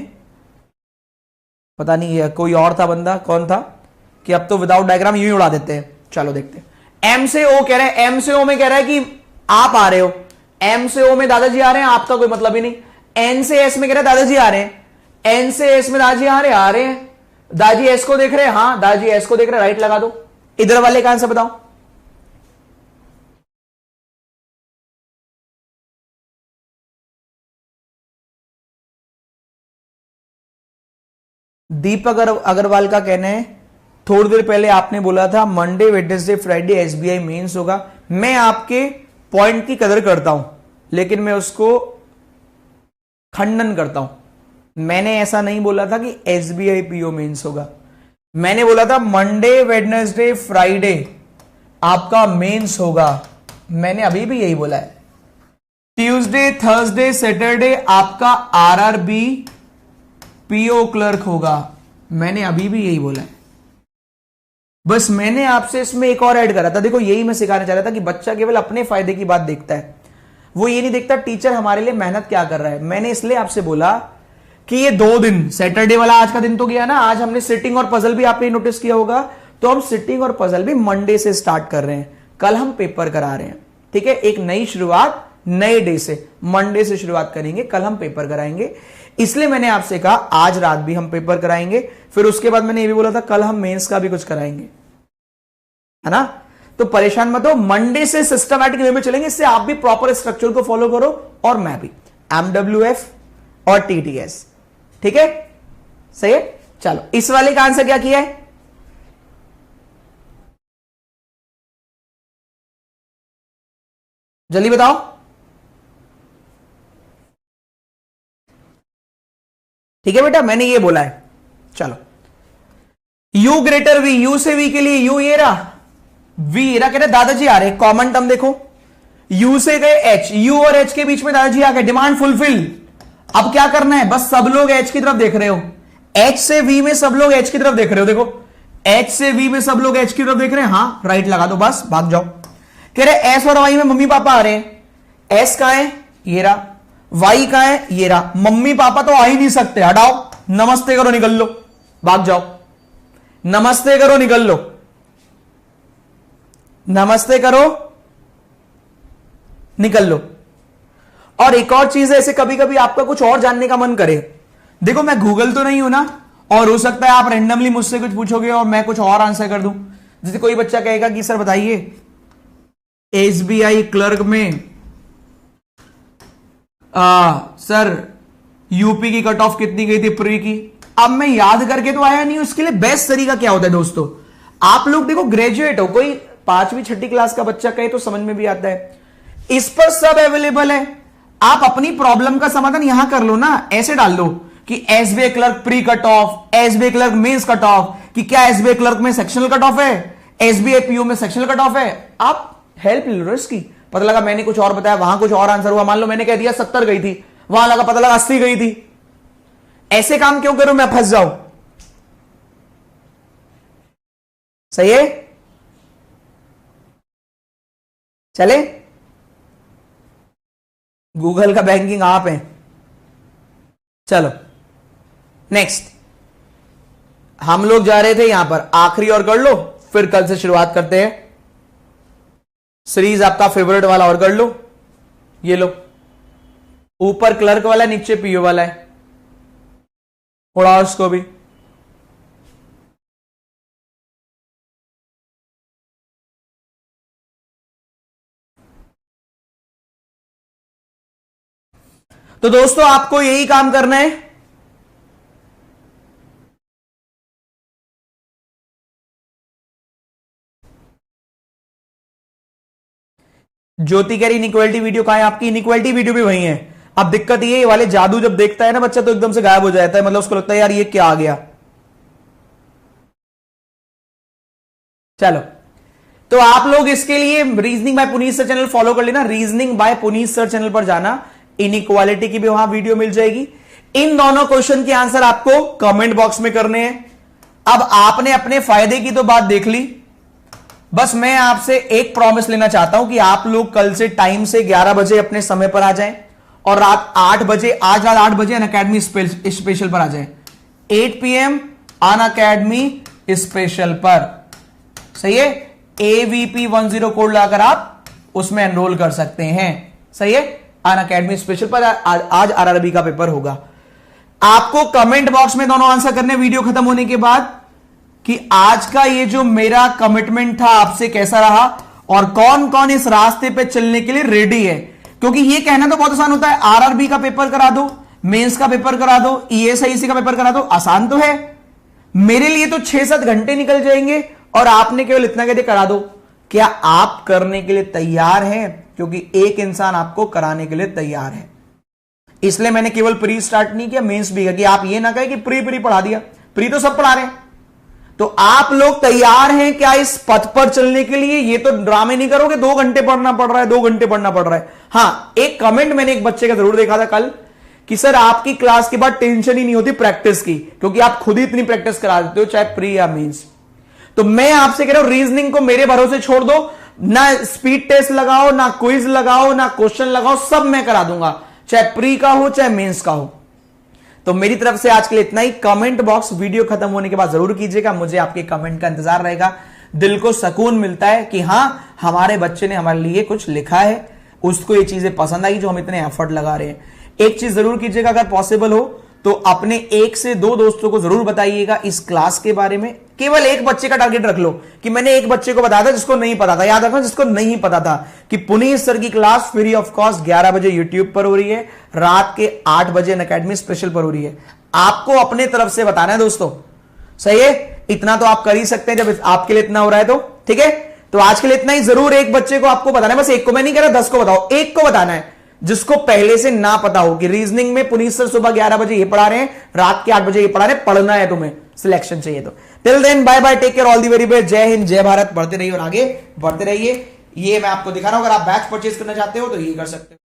पता नहीं है कोई और था बंदा, कौन था, कि अब तो विदाउट डायग्राम यूं ही उड़ा देते हैं। चलो देखते हैं। एम से ओ कह रहे हैं, एम से ओ में कह रहा है कि आप आ रहे हो, एम से ओ में दादाजी आ रहे हैं, आपका कोई मतलब ही नहीं। एन से एस में कह रहे हैं दादाजी आ रहे हैं, एन से एस में दादाजी आ रहे हैं। दादाजी एस को देख रहे हैं, हाँ दादाजी एस को देख रहे हैं, राइट लगा दो। इधर वाले का आंसर बताओ। दीपक अग्रवाल का कहना है थोड़ी देर पहले आपने बोला था Monday Wednesday Friday SBI mains होगा। मैं आपके पॉइंट की कदर करता हूं, लेकिन मैं उसको खंडन करता हूं। मैंने ऐसा नहीं बोला था कि एसबीआई पीओ मेंस होगा। मैंने बोला था मंडे वेडनेसडे फ्राइडे आपका मेंस होगा। मैंने अभी भी यही बोला है। ट्यूसडे थर्सडे सैटरडे आपका आरआरबी पीओ क्लर्क होगा। मैंने अभी भी यही बोला है। बस मैंने आपसे इसमें एक और ऐड करा था। देखो यही मैं सिखाना चाह रहा था कि बच्चा केवल अपने फायदे की बात देखता है, वो ये नहीं देखता टीचर हमारे लिए मेहनत क्या कर रहा है। मैंने इसलिए आपसे बोला कि ये 2 दिन, सैटरडे वाला आज का दिन तो गया ना, आज हमने सिटिंग और पजल भी आपने नोटिस किया होगा, तो हम सिटिंग और पजल भी मंडे से स्टार्ट कर रहे हैं। कल हम पेपर करा रहे हैं, ठीक है। एक नई शुरुआत नए डे से, मंडे से शुरुआत करेंगे, कल हम पेपर कराएंगे। इसलिए मैंने आपसे कहा आज रात भी हम पेपर कराएंगे, फिर उसके बाद मैंने ये भी बोला था कल हम मेंस का भी कुछ कराएंगे, है ना। तो परेशान मत हो, मंडे से सिस्टमैटिक वे में चलेंगे। इससे आप भी प्रॉपर स्ट्रक्चर को फॉलो करो और मैं भी, एमडब्ल्यूएफ और टीटीएस, ठीक है। सही है। चलो इस वाले का आंसर क्या किया है? जल्दी बताओ। ठीक है बेटा, मैंने ये बोला है। चलो u ग्रेटर v, u से v के लिए u ये रहा, v ये रहा। कह रहे दादाजी आ रहे, कॉमन टर्म देखो, u से गए h, u और h के बीच में दादाजी आ गए, डिमांड फुलफिल। अब क्या करना है, बस सब लोग h की तरफ देख रहे हो, h से v में सब लोग h की तरफ देख रहे हो। देखो h से v में सब लोग h की तरफ देख रहे हैं, हाँ राइट लगा दो, बस भाग जाओ। कह रहे s और y में मम्मी पापा आ रहे हैं, s कहां है, ये रहा, y कहां है, ये रहा। मम्मी पापा तो आ ही नहीं सकते, हटाओ, नमस्ते करो निकल लो, भाग जाओ, नमस्ते करो निकल लो, नमस्ते करो निकल लो। और एक और चीज है, ऐसे कभी कभी आपका कुछ और जानने का मन करे, देखो मैं गूगल तो नहीं हूं ना, और हो सकता है आप रैंडमली मुझसे कुछ पूछोगे और मैं कुछ और आंसर कर दूं। जैसे कोई बच्चा कहेगा कि सर बताइए एसबीआई क्लर्क में सर यूपी की कट ऑफ कितनी गई थी प्री की? अब मैं याद करके तो आया नहीं, उसके लिए बेस्ट तरीका क्या होता है दोस्तों, आप लोग देखो ग्रेजुएट हो, कोई 5वीं 6ठी क्लास का बच्चा कहे तो समझ में भी आता है, इस पर सब अवेलेबल है। आप अपनी प्रॉब्लम का समाधान यहां कर लो ना, ऐसे डाल दो कि SBI clerk pre cut off, SBI clerk mains cut off, कि क्या एसबीआई क्लर्क में सेक्शनल कट ऑफ है, एसबीआई पीओ में सेक्शनल कट ऑफ है। आप हेल्प ले लो इसकी, पता लगा मैंने कुछ और बताया, वहां कुछ और आंसर हुआ, मान लो मैंने कह दिया 70 गई थी, वहां लगा पता लगा 80 गई थी। ऐसे काम क्यों करूं मैं, फंस जाऊं? सही है, चले। गूगल का बैंकिंग आप है। चलो नेक्स्ट, हम लोग जा रहे थे यहां पर, आखिरी और कर लो, फिर कल से शुरुआत करते हैं। सीरीज आपका फेवरेट वाला और कर लो, ये लो, ऊपर क्लर्क वाला है, नीचे पीओ वाला है, उड़ाओ उसको भी। तो दोस्तों आपको यही काम करना है, ज्योति कह रही इनइक्वालिटी वीडियो कहां है आपकी? इनइक्वालिटी वीडियो भी वही है। अब दिक्कत ये वाले जादू जब देखता है ना बच्चा तो एकदम से गायब हो जाता है, मतलब उसको लगता है यार ये क्या आ गया। चलो, तो आप लोग इसके लिए reasoning bye Puneet sir channel follow कर लेना, reasoning bye Puneet sir channel पर जाना, इनइक्वालिटी की भी वहां वीडियो मिल जाएगी। इन दोनों क्वेश्चन के आंसर आपको कमेंट बॉक्स में करने हैं। अब आपने अपने फायदे की तो बात देख ली, बस मैं आपसे एक प्रॉमिस लेना चाहता हूं कि आप लोग कल से टाइम से 11 बजे अपने समय पर आ जाएं और रात 8 बजे, आज रात 8 बजे अनअकैडमी स्पेशल पर आ जाएं, 8 PM अनअकैडमी स्पेशल पर। सही है, AVP 10 कोड लाकर आप उसमें एनरोल कर सकते हैं। सही है, अनअकैडमी स्पेशल पर आज RRB का पेपर होगा। आपको कमेंट बॉक्स में दोनों आंसर करने वीडियो खत्म होने के बाद कि आज का ये जो मेरा कमिटमेंट था आपसे कैसा रहा और कौन कौन इस रास्ते पे चलने के लिए रेडी है। क्योंकि ये कहना तो बहुत आसान होता है, RRB का पेपर करा दो, मेंस का पेपर करा दो, ESIC का पेपर करा दो, आसान तो है। मेरे लिए तो 6-7 घंटे निकल जाएंगे और आपने केवल इतना कहते करा दो। क्या आप करने के लिए तैयार हैं? क्योंकि एक इंसान आपको कराने के लिए तैयार है, इसलिए मैंने केवल प्री स्टार्ट नहीं किया, मेंस भी किया, कि आप ये ना कहें कि प्री पढ़ा दिया, प्री तो सब पढ़ा रहे हैं। तो आप लोग तैयार हैं क्या इस पथ पर चलने के लिए? ये तो ड्रामे नहीं करोगे 2 घंटे पढ़ना पड़ रहा है, 2 घंटे पढ़ना पड़ रहा है। हां, एक कमेंट मैंने एक बच्चे का जरूर देखा था कल कि सर आपकी क्लास के बाद टेंशन ही नहीं होती प्रैक्टिस की, क्योंकि आप खुद ही इतनी प्रैक्टिस करा देते हो, चाहे प्री या मीन्स। तो मैं आपसे कह रहा हूं रीजनिंग को मेरे भरोसे छोड़ दो, ना स्पीड टेस्ट लगाओ, ना क्विज लगाओ, ना क्वेश्चन लगाओ, सब मैं करा दूंगा, चाहे प्री का हो चाहे मेंस का हो। तो मेरी तरफ से आज के लिए इतना ही। कमेंट बॉक्स वीडियो खत्म होने के बाद जरूर कीजिएगा, मुझे आपके कमेंट का इंतजार रहेगा। दिल को सुकून मिलता है कि हां हमारे बच्चे ने हमारे लिए कुछ लिखा है, उसको ये चीजें पसंद आई जो हम इतने एफर्ट लगा रहे हैं। एक चीज जरूर कीजिएगा, अगर पॉसिबल हो तो अपने 1 से 2 दोस्तों को जरूर बताइएगा इस क्लास के बारे में। केवल एक बच्चे का टारगेट रख लो कि मैंने एक बच्चे को बताया था जिसको नहीं पता था। याद रखना, जिसको नहीं पता था कि पुनीत सर की क्लास फ्री ऑफ कॉस्ट 11 बजे यूट्यूब पर हो रही है, रात के 8 बजे अनअकैडमी स्पेशल पर हो रही है। आपको अपने तरफ से बताना है दोस्तों। सही है, इतना तो आप कर ही सकते हैं जब आपके लिए इतना हो रहा है तो। ठीक है, तो आज के लिए इतना ही। जरूर एक बच्चे को आपको बताना है, बस एक को, मैं नहीं कह रहा 10 को बताओ, एक को बताना है जिसको पहले से ना पता हो कि रीजनिंग में पुनीत सर सुबह 11 बजे ये पढ़ा रहे हैं, रात के 8 बजे ये पढ़ा रहे हैं, पढ़ना है तुम्हें, सिलेक्शन चाहिए तो। Till then bye bye, take care, all the very best, जय हिंद जय भारत। बढ़ते रहिए और आगे बढ़ते रहिए। ये मैं आपको दिखा रहा हूं, अगर आप बैच परचेज करना चाहते हो तो ये कर सकते हो।